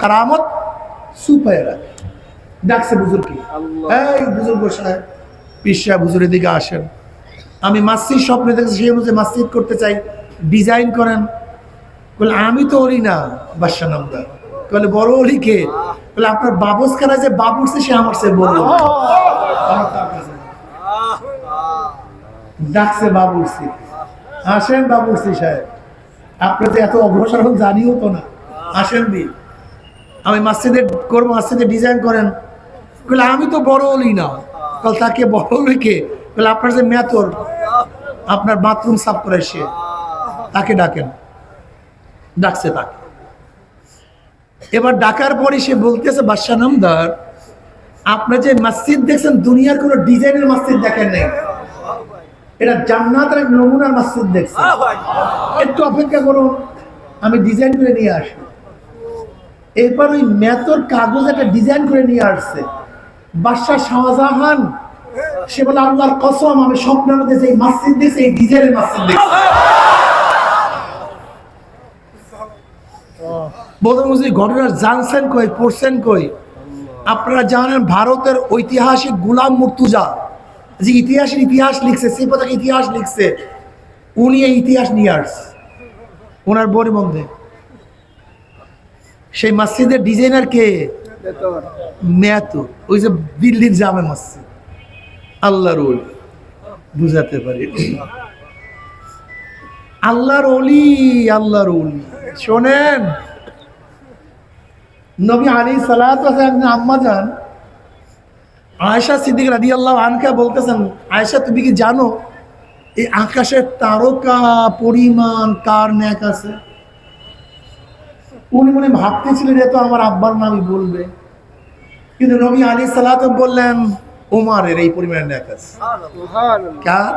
কারামত ছুপায়া রাখে। ডাকছে বুজুর্গকে, এই বুজুর্গ সাহেব, পীর সাহেব হুজুরের দিকে আসেন, আমি মসজিদ স্বপ্নে দেখছি, সেই অনুযায়ী মসজিদ করতে চাই, ডিজাইন করেন। বলে আমি তো অলি না, বাদশাহ নামদার। বলে বড় অলি কে? বলে আপনার বাবুসখানা যে বাবুরছে সে আমার সে বড়। ডাকছে বাবুরসি, আসেন বাবুরসি সাহেব, আপনি তো এত অগ্রসর হন জানিও তো না, আসেন দি, আমি মসজিদে করবো, মসজিদে ডিজাইন করেন। বলে আমি তো বড় অলি না। বলে তাকে বড় অলি কে? বলে আপনার যে মেতর, আপনার বাথরুম সাফ করে সে, তাকে ডাকেন। ডাকছে তাকে। এবার ডাকার পরে সে বলতেছে, বাদশাহ নামদার, আপনি যে মসজিদ দেখছেন, দুনিয়ার কোন ডিজাইনের মসজিদ দেখেন নাই, এটা জান্নাতের এক নমুনার মসজিদ দেখছেন। একটু অপেক্ষা করুন, আমি ডিজাইন করে নিয়ে আসি। এরপর ওই মেতর কাগজ একটা ডিজাইন করে নিয়ে আসছে। বাদশাহ শাহজাহান সে বলে, আল্লাহর কসম, আমি স্বপ্নের মধ্যে যে মসজিদ দেখছি, এই ডিজাইনের মসজিদ দেখছি। ঘটনা জানছেন কই, পড়ছেন কই? আপনারা জানেন ভারতের ঐতিহাসিক গোলাম মুর্তুজা যে ইতিহাস লিখছে, সে পতাকা ইতিহাস লিখছে, উনি এই ইতিহাস নিয়ে আসছে ওনার বইয়ের মধ্যে। সেই মসজিদের ডিজাইনার কে? মেয়াতো, ওই যে দিল্লির জামে মসজিদ, আল্লাহর ওলি। বুঝাতে পারি। আল্লাহর ওলি, আল্লাহর ওলি। শোনেন, নবী আলাইহিস সালাতু ওয়াস সালাম আম্মা জান আয়েশা সিদ্দিক রাদিয়াল্লাহু আনহা বলতেছেন, আয়েশা তুমি কি জানো এই আকাশের তারকা পরিমাণ কার নেক আছে? উনি মনে ভাবতেছিলেন এ তো আমার আব্বার নামই বলবে, কিন্তু নবী আলাইহিস সালাতু বললেন ওমরের এই পরিমাণের নেক আছে। কার?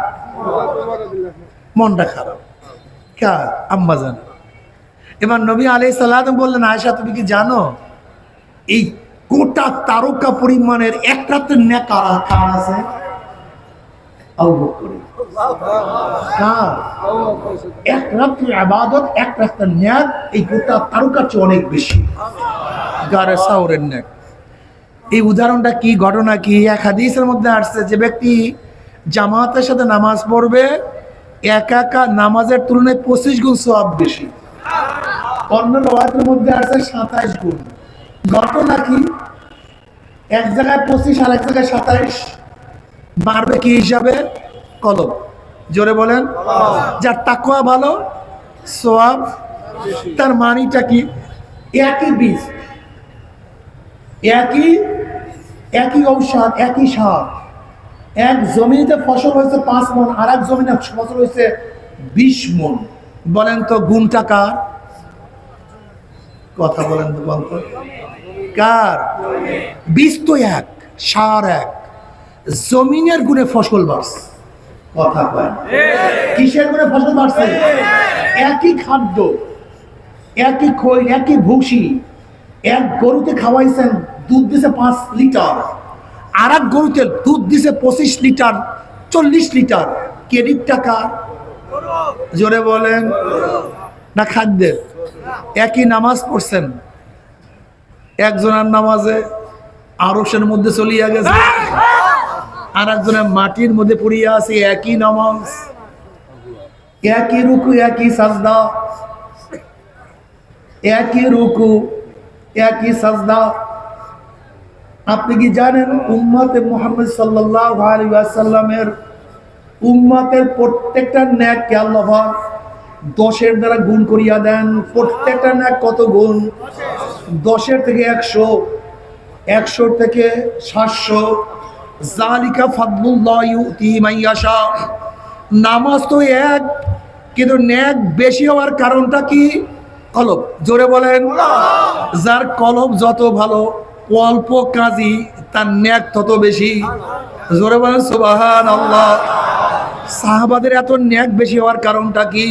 মনটা খারাপ। কার? আম্মা জান। এবার নবী আলাইহিস সালাতু বললেন, আয়েশা তুমি কি জানো এই গোটা তারকা পরিমাণের এক রাতের নেক কার আছে? আবু বকর। কার? এক রাতের ইবাদত, এক রাতের নেক এই গোটা তারকার চেয়ে অনেক বেশি। গারে সাউরের নেক। এই উদাহরণটা কি, ঘটনা কি? এক হাদিসের মধ্যে আসছে যে ব্যক্তি জামাতের সাথে নামাজ পড়বে একা একা নামাজের তুলনায় 25 গুণ সওয়াব বেশি। অন্য রওয়ায়াতের মধ্যে আসছে 27 গুণ। ঘটনা কি? এক জায়গায় 25 আর এক জায়গায় 27, মারবে কি হিসাবে? কলব। জোরে বলেন। যার তাকওয়া ভালো সওয়াব। তার মানিটা কি? একই বীজ, একই ঔষধ, একই সার। এক জমিতে ফসল হয়েছে 5 মণ, আর এক জমিনে ফসল হয়েছে 20 মণ। বলেন তো গুণটা কার? কথা বলেন তো, বলতো কার? বীজ তো এক, সার এক, জমিনের গুণে ফসল বাড়ছে। কথা কয় কিসের গুণে ফসল বাড়ছে? একই খাদ্য, একই খই, একই ভুসি। এক গরুতে খাওয়াইছেন, দুধ দিছে 5 লিটার, আর এক গরুতে দুধ দিছে 25 লিটার, 40 লিটার। ক্রেডিটটা কার? জোরে বলেন। না খাদ্যের? একই নামাজ পড়ছেন, একজনের নামাজে আরশের মধ্যে চলিয়া গেছে, আর একজনের মাটির মধ্যে পড়িয়া আছে। একই নামাজ, একই রুকু, একই সাজদা, একই রুকু, একই সাজদা। আপনি কি জানেন উম্মতে মুহাম্মদ সাল্লাল্লাহু আলাইহি ওয়াসাল্লামের উম্মতের প্রত্যেকটা নেককে আল্লাহ 10-এর দ্বারা গুণ করিয়া দেন। প্রত্যেকটা নেক কত গুণ? 10-এর থেকে 100, 100 থেকে 700। যালিকা ফাদলুল্লাহ ইউতি মান ইয়াশা। নামাজ তো এক, কিন্তু নেক বেশি হওয়ার কারণটা কি? কলব। জোরে বলেন। যার কলব যত ভালো, অল্প কাজী, তার নেক তত বেশি। জোরে বলেন সুবহানাল্লাহ। সাহাবাদের এত নেক বেশি হওয়ার কারণটা কি?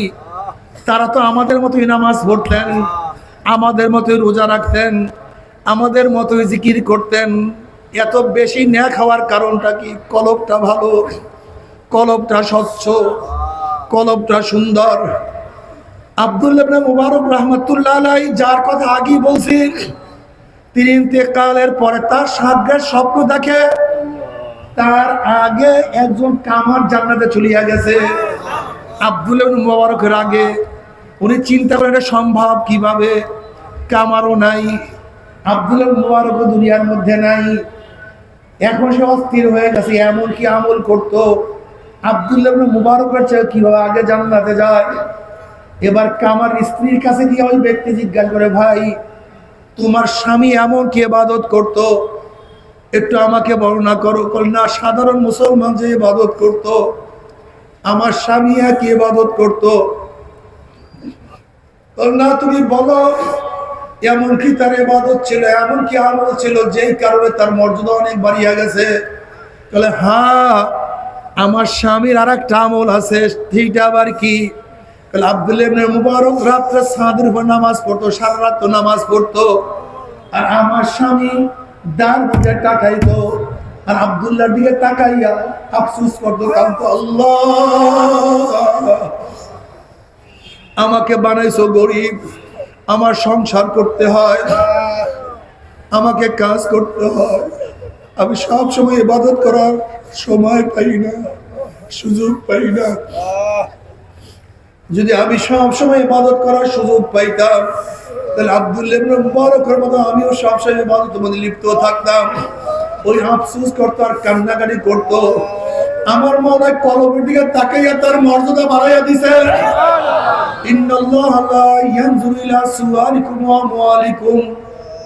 তারা তো আমাদের মতোই নামাজ পড়তেন, আমাদের মতোই রোজা রাখতেন, আমাদের মতোই জিকির করতেন। এত বেশি নেক হওয়ার কারণটা কি? কলবটা ভালো, কলবটা স্বচ্ছ, কলবটা সুন্দর। আব্দুল্লাহ ইবনে মুবারক রাহমাতুল্লাহ আলাইহি, যার কথা আগেই বলছি, তিনি ইন্তেকালের পরে তার সাগ্রের স্বপ্ন দেখে তার আগে একজন কামার জান্নাতে চলিয়া গেছে। আব্দুল্লাহ ইবনে মুবারকের আগে উনি চিন্তা করেন এটা সম্ভব কিভাবে? কামারও নাই, আব্দুল্লাহ ইবনে মুবারকও দুনিয়ার মধ্যে নাই। এখন সে অস্থির হয়ে গেছে, এমন কি আমল করতো আব্দুল্লাহ ইবনে মুবারকের চেয়ে কিভাবে আগে জান্নাতে যায়। এবার কামার স্ত্রীর কাছে গিয়ে ওই ব্যক্তি জিজ্ঞাসা করে, ভাই তোমার স্বামী এমন কি ইবাদত করতো, একটু আমাকে বর্ণনা করো। না, সাধারণ মুসলমান যে ইবাদত করতো, আমার স্বামী একই ইবাদত করতো। না, তুমি বলো এমন কি তার ইবাদত ছিল, এমন কি আমল ছিল যেই কারণে তার মর্যাদা অনেক বাড়িয়া গেছে? বলে হ্যাঁ, আমার স্বামীর আর একটা আমল আছে। ঠিকটা আবার কি? আব্দুল্লাহ ইবনে মুবারক রাত্রে ছাদের উপর নামাজ পড়তো, সারা রাত নামাজ পড়তো। আর আমার স্বামী দার মধ্যে তাকাইতো, আর আব্দুল্লাহর দিকে তাকাইয়া আফসোস করতো, কাঁদতো, আল্লাহ আমাকে বানাইছো গরিব, আমার সংসার করতে হয়, আমাকে কাজ করতে হয়, আমি সব সময় ইবাদত করার সময় পাই না, সুযোগ পাই না। যদি আমি সব সময় ইবাদত করার সুযোগ পাইতাম, তাহলে আব্দুল্লাহ ইবনে মুবারকের মতো আমিও সব সময় ইবাদতের মধ্যে লিপ্ত থাকতাম। ওই আফসোস করতো আর কান্নাকাটি করতো। আমার মনে হয় কলমের দিকে তাকাইয়া তার মর্যাদা বাড়াইয়া দিছে। ইন্নাল্লাহা লা ইয়ানজুরু ইলা সুওয়ারিকুম ওয়া আমওয়ালিকুম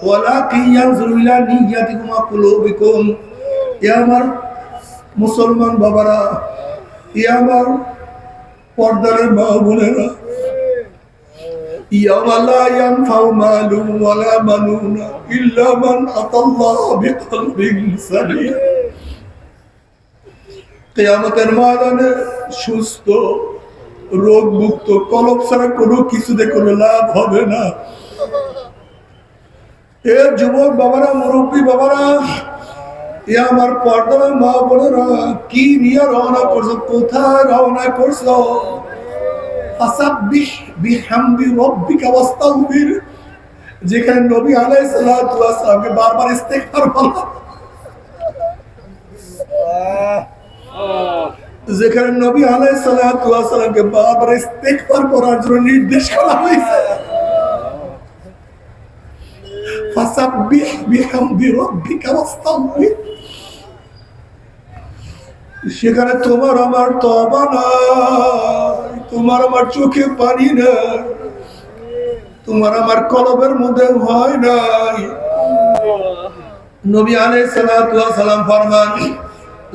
ওয়ালাকিন ইয়ানজুরু ইলা নিয়্যাতিকুম ওয়া কুলুবিকুম। এ আমার মুসলমান বাবারা, এ আমার পর্দার মা বোনেরা, ইয়াওমা লা ইয়ানফাউ মালুন ওয়ালা বানুন ইল্লা মান আতাল্লাহা বিকলবিন সালিম। কিয়ামতের ময়দানে সুস্থ রোগমুক্ত কলব ছাড়া কোনো কিছুতে কোনো লাভ হবে না। এ যুবক বাবারা, মুরব্বী বাবারা, এ আমার পর্দার মা বোনেরা, কি নিয়ে রওনা করছো? কোথায় রওনা করছো? ফাসাব্বিহ বিহামদি রাব্বিকা ওয়াস্তাগফির। যেখানে নবী আলাইহিস সালাতু ওয়াস সালামকে বারবার ইস্তিগফার বলা, যেখানে নবী আলাইহিস সালাতু ওয়াস সালামকে বারবার ইস্তিগফার করার জন্য নির্দেশ করা হয়েছে। ফাসাব্বিহ বিহামদি রাব্বিকা ওয়াস্তাগফির। সেখানে তোমার আমার তওবা নাই, তোমার আমার চোখে পানি নাই, তোমার আমার কলবের মধ্যে ভয় নাই। নবী আলাইহিস সালাতু ওয়াস সালাম ফরমান,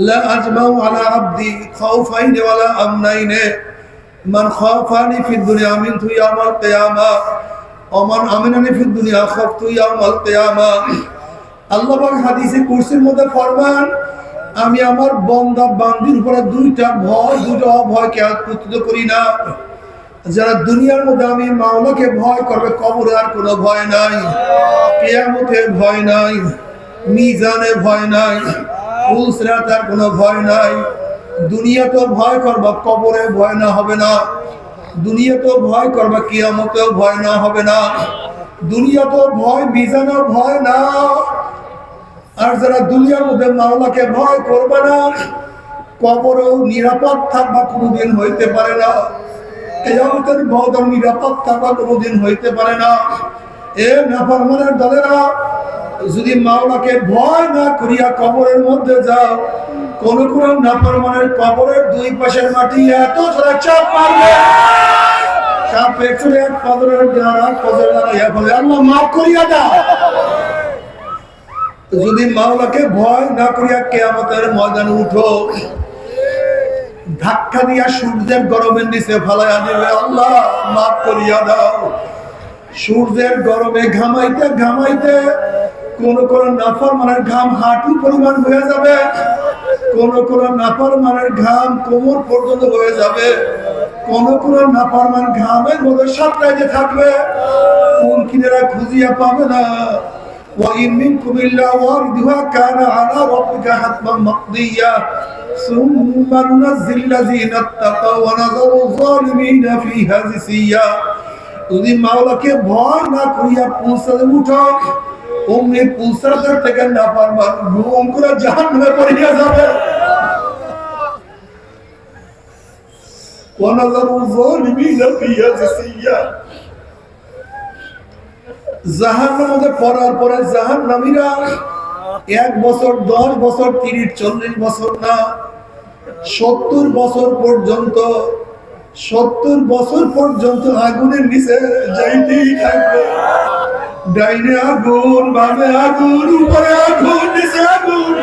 লা আজমাউ আলা আবদি খাউফাইনি ওয়ালা আমনাইনি মান খাফানি ফিদ দুনিয়া মিনতু ইয়াউমাল কিয়ামা ওয়া মান আমিনানি ফিদ দুনিয়া খাফতু ইয়াউমাল কিয়ামা। আল্লাহ পাক হাদিসে কুরসির মধ্যে ফরমান, আমি আমার বান্দা বান্দির উপরে দুইটা অভয়কে একত্রিত করি না। যারা দুনিয়ার মধ্যে আমি মাওলাকে ভয় করবে, কবরে আর কোনো ভয় নাই, কিয়ামতে ভয় নাই, মিজানে ভয় নাই, পুলসিরাতের কোনো ভয় নাই। দুনিয়াতেও ভয় করবা, কবরে ভয় না হবে না। দুনিয়াতেও ভয় করবা, কিয়ামতেও ভয় না হবে না। দুনিয়াতেও ভয়, মিজানেও ভয় না। আর যারা দুনিয়ার মধ্যে মাওলাকে ভয় করবে না, কবরেও নিরাপদ থাকবা কোনোদিন হইতে পারে না। কিয়ামতের ভয় নিরাপদ থাকবা কোনোদিন হইতে পারে না। এ নাফরমানের দলেরা, যদি মাওলাকে ভয় না করিয়া কবরের মধ্যে যাও, কোন কোন নাফরমানের কবরের দুই পাশের মাটি এত জোরে চাপ মারবে, চাপ একচুয়ালি এক কবরের দ্বারা কবর দাঁড়াইয়া বলে, আল্লাহ মাফ করিয়া দাও। যদি মাওলাকে ভয় না করিয়া কিয়ামতের ময়দানে উঠো, ধাক্কা দিয়া সূর্যের গরমের নিচে ফালাইয়া দিবে, আল্লাহ মাফ করিয়া দাও। সূর্যের গরমে ঘামাইতে ঘামাইতে কোন কোন নাফরমানের ঘাম হাঁটু পরিমাণ হয়ে যাবে, কোন কোন নাফরমানের ঘাম কোমর পর্যন্ত হয়ে যাবে, কোন কোন নাফরমান ঘামের মধ্যে সাঁতরাইতে থাকবে, কোন কিনারা খুঁজিয়া পাবে না। وَإِن مِّنكُمْ إِلَّا وَارِدُهَا كَانَ عَلَى رَبِّكَ حَتْمًا مَقْضِيًّا ثُمَّ نُنَجِّي الَّذِينَ اتَّقَوْا وَنَذَرُ الظَّالِمِينَ فِيهَا جِثِيًّا। যদি মাওলাকে ভয় না করিয়া পুলসাতে উঠো, অমনি পুলসাতের থেকে নাফরমান ঘুম করে জাহান্নামে পড়িয়া যাবে। وَنَذَرُ الظَّالِمِينَ فِيهَا جِثِيًّا। জাহান্নামের মধ্যে পড়ার পরে জাহান্নামীরা 1 বছর, 10 বছর, 30, 40 বছর না, 70 বছর পর্যন্ত, 70 বছর পর্যন্ত আগুনের নিচে যাইতেই থাকবে। ডাইনে আগুন, বামে আগুন, উপরে আগুন, নিচে আগুন।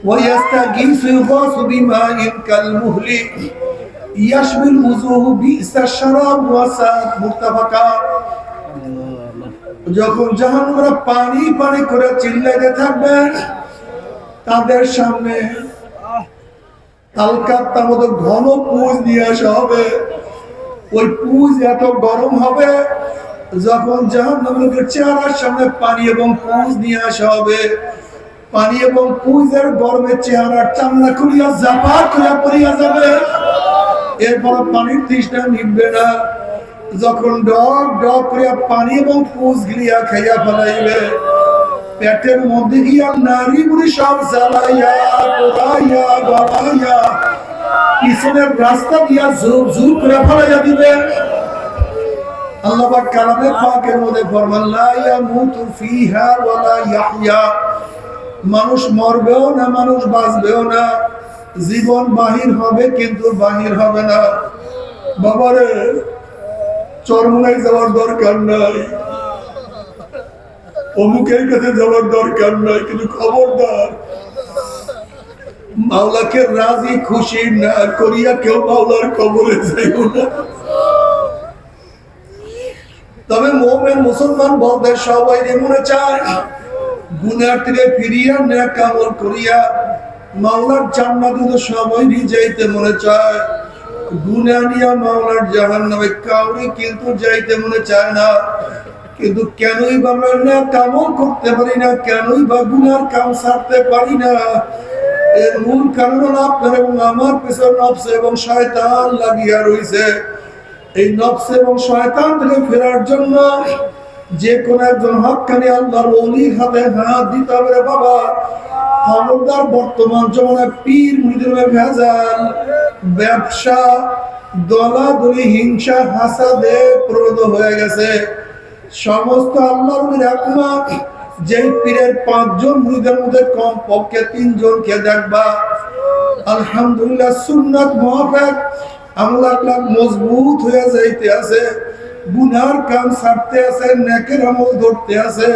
ويستغيث يغاث بماء كالمهل يشوي الوجوه بئس الشراب وساءت مرتفقا। যখন জাহান্নামীরা পানি পানি করে চিল্লাইতে থাকবে, তাদের সামনে তালকাত্তার মতো ঘন পুঁজ নিয়ে আসা হবে। ওই পুঁজ এত গরম হবে, যখন জাহান্নামীদের চেহারার সামনে পানি এবং পুঁজ নিয়ে আসা হবে, পানি এবং পুঁজের গরমে চেহারার চামড়া খুলিয়া জাপা খুলিয়া পড়িয়া যাবে। এরপর পানির তৃষ্ণা নিববে না। যখন ডক ডক করিয়া পানি এবং পুঁজ গিলিয়া খাইয়া ফেলাইবে, পেটের মধ্যে গিয়া নারী বুড়ি সব জ্বালাইয়া পোড়াইয়া গড়াইয়া পিছনের রাস্তা দিয়া ঝুপ ঝুপ করে ফেলাইয়া দিবে। আল্লাহ পাক কালামে পাকের মধ্যে ফরমান লা ইয়ামুতু ফিহা ওয়ালা ইয়াহইয়া, মানুষ মরবেও না মানুষ বাঁচবেও না, জীবন বাহির হবে কিন্তু বাহির হবে না। বাবারে চরমনায় যাওয়ার দরকার নাই, অমুকের কাছে যাওয়ার দরকার নাই, কিন্তু খবরদার মাওলাকে রাজি খুশি না করিয়া কেউ মাওলার কবরে যাইও না। তবে মুমিন মুসলমান বলতে সবাই মনে চায় গুনাহ থেকে ফিরিয়া নেক আমল করিয়া মাওলার জান্নাতে তো সবাই যাইতে মনে চায়, গুনাহ নিয়ে মাওলার জাহান্নামে কাউরে কিন্তু যাইতে মনে চায় না। কিন্তু কেনই বা নেক আমল করতে পারি না, কেনই বা গুনার কাম ছাড়তে পারি না? এর মূল কারণ হলো আপনার এবং আমার পেছনে নফস এবং শয়তান লাগিয়া রয়েছে। এই নফস এবং শয়তান থেকে ফেরার জন্য যে কোন একজন হক্কানি আল্লাহর ওলির হাতে হাত দিতে হবে রে বাবা। খবরদার, বর্তমান জমানায় পীর মুরিদে ভেজাল, ব্যবসা, দলাদলি, হিংসা, হাসাদে প্রবৃদ্ধ হয়ে গেছে। সমস্ত আল্লাহর ওলির একমত, যে পীরের 5 জন মুরিদের মধ্যে কম পক্ষে 3 জনকে দেখবা আলহামদুলিল্লাহ সুন্নাত মুআফাক আমল আখলাক মজবুত হয়ে যাইতে আছে, গুনার কাম ছাড়তে আছে, নেকের আমল ধরতে আছে,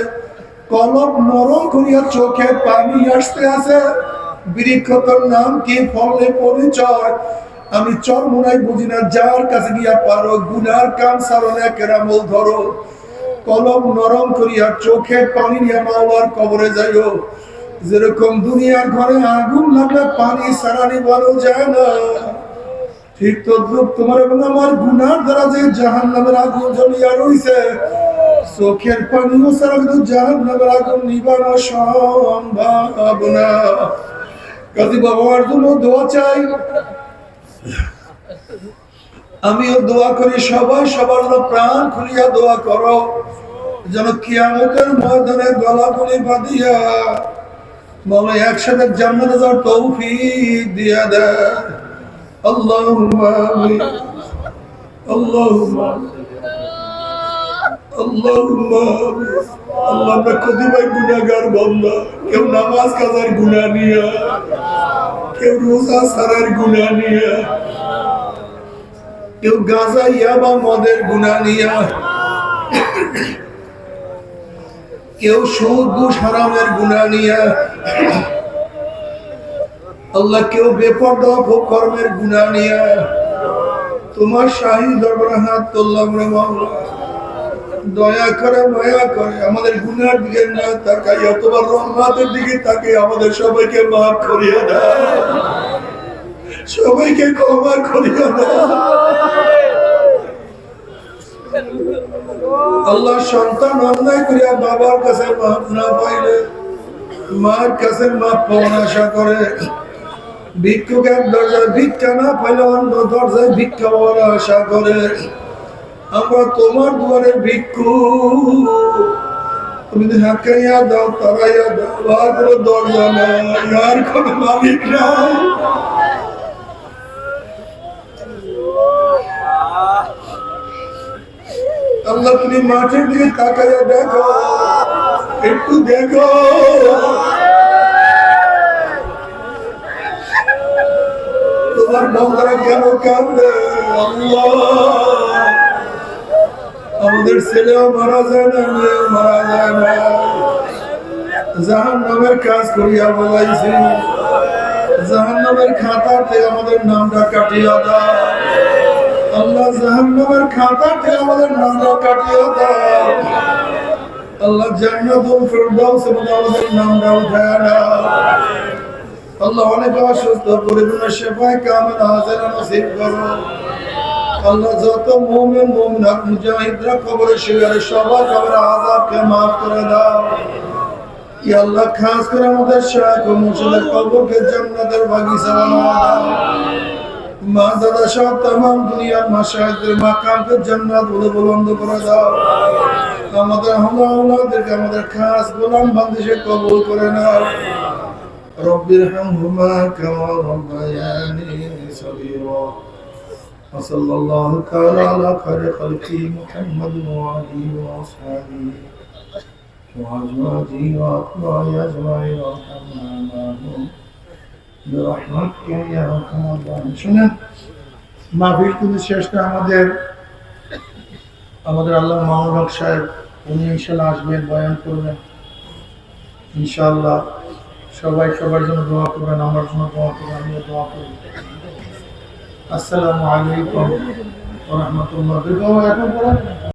কলব নরম করিয়া চোখে পানি আসতে আছে। বৃক্ষতর নাম কি, ফলে পরিচয় আমি চরমোনাই বুঝি না। যার কাছে গিয়া পারো গুনার কাম ছাড়ো, নেকের আমল ধরো, কলব নরম করিয়া চোখে পানি নিয়ে মাওলার কবরে যাইও। যেরকম দুনিয়ার ঘরে আগুন লাগলে পানি ছাড়া নিভানো যায় না, ঠিক তদ্রুপ তোমার এবং আমার গুনার দ্বারা যে জাহান্নামের আগুন জ্বলিয়া রইছে, চোখের পানিও ছাড়া কিন্তু জাহান্নামের আগুন নিভানো সম্ভব না। কাজী বাবার জন্য দোয়া চাই, আমিও দোয়া করি, সবাই সবার জন্য প্রাণ খুলিয়া দোয়া করো, যেন কিয়ামতের ময়দানে গলাগলি বাঁধিয়া বলে একসাথে জান্নাতে যাওয়ার তৌফিক দিয়া দেয়। আল্লাহুম্মা আমিন, আল্লাহুম্মা আল্লাহুম্মা আমিন। আল্লাহ, আমরা কতিপয় গুনাহগার বান্দা, কেউ নামাজ কাজার গুনাহ নিয়া, কেউ রোজা ছাড়ার গুনাহ নিয়া, কেউ গাঁজা ইয়াবা মদের গুনাহ নিয়া, কেউ সুদ ঘুষ হারামের গুনাহ নিয়া, আল্লাহ কেউ বেপরদা কর্মের গুনাহ নিয়া তোমার শাহী দরবারে হাত তুললাম রে মাওলা। দয়া করে মায়া করে আমাদের গুনার দিকে না তাকাইয়া তোমার রহমতের দিকে তাকিয়ে আমাদের সবাইকে মাফ করিয়া দাও, সবাইকে ক্ষমা করিয়া দাও। আল্লাহ, সন্তান অন্যায় করিয়া বাবার কাছে মাফ না পাইলে মার কাছে মাফ পাওয়ার আশা করে, ভিক্ষুক এক দরজায় ভিক্ষা না পাইলে অন্য দরজায় ভিক্ষা পাওয়ার আশা করে। আমরা তোমার দুয়ারে ভিক্ষু, তুমি হাঁকাইয়া দাও, তারাইয়া দাও, আর কোনো দরজা নাই, আর কোনো মালিক নাই। আল্লাহ, তুমি মাঠের দিকে তাকাইয়া দেখো, একটু দেখো, তোমার বান্দারা কেন কাঁদে। আল্লাহ, আমাদের ছেলেও মারা যায় না, মেয়েও মারা যায় না, জাহান্নামের কাজ করিয়া বলাইছি, জাহান্নামের খাতার থেকে আমাদের নামটা কাটিয়া দাও। আল্লাহ, জাহান্নামের খাতার থেকে আমাদের নামটা কাটিয়া দাও। আল্লাহ, জান্নাতুল ফিরদাউসের মধ্যে আমাদের নামটা উঠায়া দাও। আল্লাহ, অনেক অসুস্থ পরিপূর্ণ শেফায়ে কামিল হাজিরা নসিব করো। আল্লাহ, যত মুমিন মুমিনাত মুজাহিদরা কবরে শুয়ে আছে, সবার কবরে আযাবকে maaf করে দাও। ইয়া আল্লাহ, খাস করে আমাদের শায়খ ও মুর্শিদের কবরকে জান্নাতের বাগিচা বানাও দাও। মা দাদা সহ तमाम দুনিয়ার মাশায়েখদের মাকামকে জান্নাত বলে বুলন্দ করে দাও। আমাদের আওলাদদেরকে আমাদের খাস গোলাম বান্দিশে কবুল করে নাও। রব্বিরহামহুমা কামা রাব্বায়ানি সগীরা। وصلى الله تعالى على خير خلقه محمد وآله وأصحابه وأزواجه وأتباعه أجمعين وارحمنا معهم برحمتك يا أرحم الراحمين শুনেন মাহফিল কিন্তু শেষ না আমাদের আল্লাহ মামুন হক সাহেব উনি ইনশাআল্লাহ আসবেন বয়ান করবেন ইনশাআল্লাহ সবাই সবার জন্য দোয়া করবেন আমার জন্য দোয়া করবেন আমিও দোয়া করব আসসালামু আলাইকুম ওয়া রাহমাতুল্লাহি ওয়া বারাকাতুহু